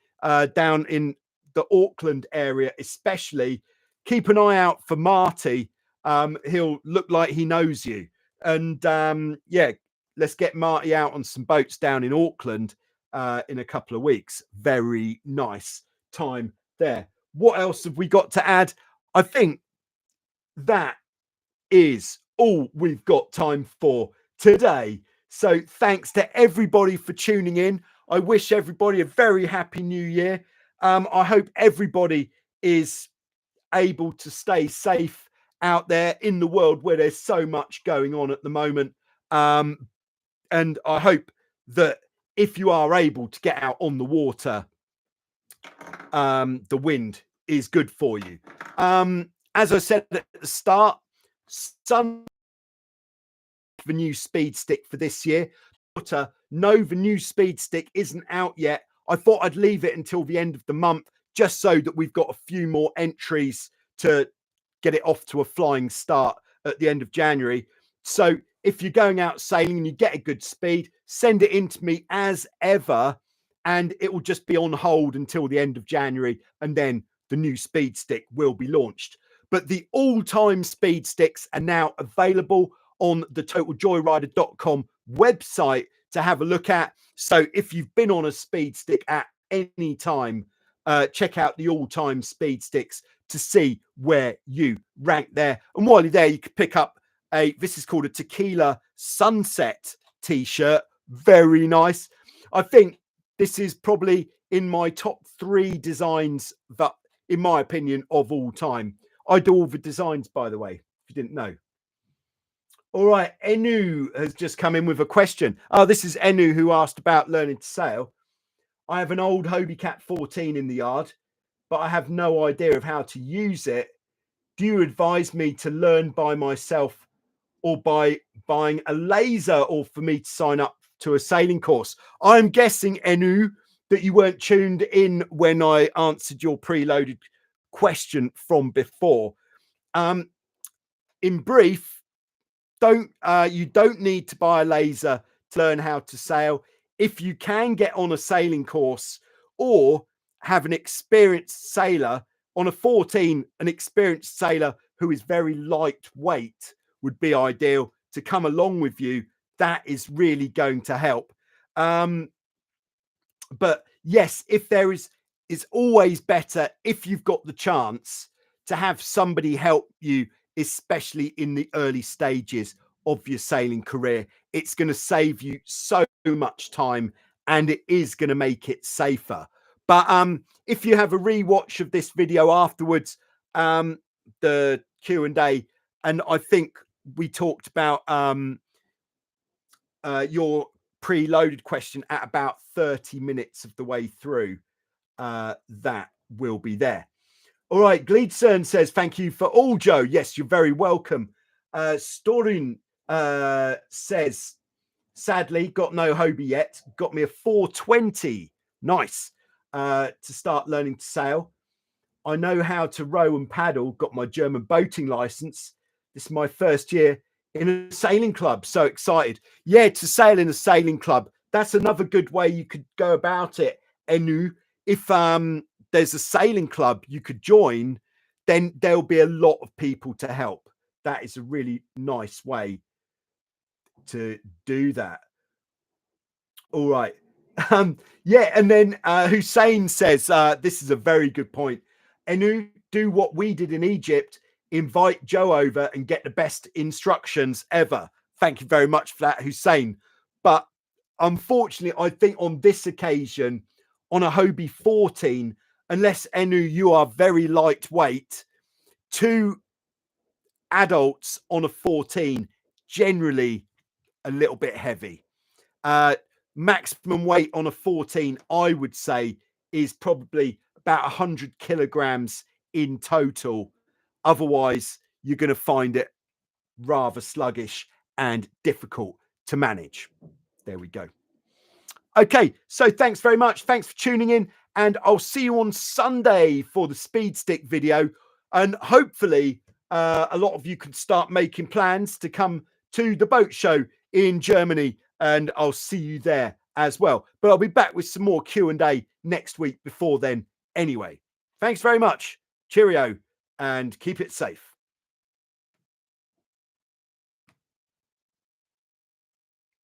down in the Auckland area, especially, keep an eye out for Marty. He'll look like he knows you. And yeah, let's get Marty out on some boats down in Auckland in a couple of weeks. Very nice time there. What else have we got to add? I think that is all we've got time for today. So thanks to everybody for tuning in. I wish everybody a very happy new year. I hope everybody is able to stay safe out there in the world where there's so much going on at the moment. And I hope that if you are able to get out on the water, the wind is good for you. As I said at the start, the new speed stick for this year. No, the new speed stick isn't out yet. I thought I'd leave it until the end of the month, just so that we've got a few more entries to get it off to a flying start at the end of January. So if you're going out sailing and you get a good speed, send it in to me as ever, and it will just be on hold until the end of January, and then the new speed stick will be launched. But the all-time speed sticks are now available on the totaljoyrider.com website to have a look at. So if you've been on a speed stick at any time, check out the all-time speed sticks to see where you rank there. And while you're there, you can pick up this is called a Tequila Sunset t-shirt. Very nice. I think this is probably in my top 3 designs that, in my opinion, of all time. I do all the designs, by the way, if you didn't know. All right, Enu has just come in with a question. Oh, this is Enu who asked about learning to sail. I have an old Hobie Cat 14 in the yard, but I have no idea of how to use it. Do you advise me to learn by myself or by buying a laser, or for me to sign up to a sailing course? I'm guessing, Enu, that you weren't tuned in when I answered your preloaded question from before. In brief, you don't need to buy a laser to learn how to sail. If you can get on a sailing course or have an experienced sailor on a 14, an experienced sailor who is very lightweight would be ideal to come along with you. That is really going to help. But yes, if there is, it's always better if you've got the chance to have somebody help you, especially in the early stages of your sailing career. It's going to save you so much time, and it is going to make it safer. But if you have a rewatch of this video afterwards, the Q&A, and I think we talked about your preloaded question at about 30 minutes of the way through, that will be there. All right, Gleedson says, thank you for all, Joe. Yes, you're very welcome. Storin says, sadly, got no Hobie yet. Got me a 420. Nice. To start learning to sail. I know how to row and paddle. Got my German boating license. This is my first year in a sailing club. So excited. Yeah, to sail in a sailing club. That's another good way you could go about it, Enu. If there's a sailing club you could join, then there'll be a lot of people to help. That is a really nice way to do that. All right. Yeah, and then Hussein says, this is a very good point. Enu, do what we did in Egypt. Invite Joe over and get the best instructions ever. Thank you very much for that, Hussein. But unfortunately, I think on this occasion, on a Hobie 14, unless, Enu, you are very lightweight, 2 adults on a 14, generally a little bit heavy. Maximum weight on a 14, I would say, is probably about 100 kilograms in total. Otherwise, you're going to find it rather sluggish and difficult to manage. There we go. Okay, so thanks very much. Thanks for tuning in, and I'll see you on Sunday for the speed stick video. And hopefully a lot of you can start making plans to come to the boat show in Germany, and I'll see you there as well. But I'll be back with some more Q&A next week before then anyway. Thanks very much. Cheerio, and keep it safe.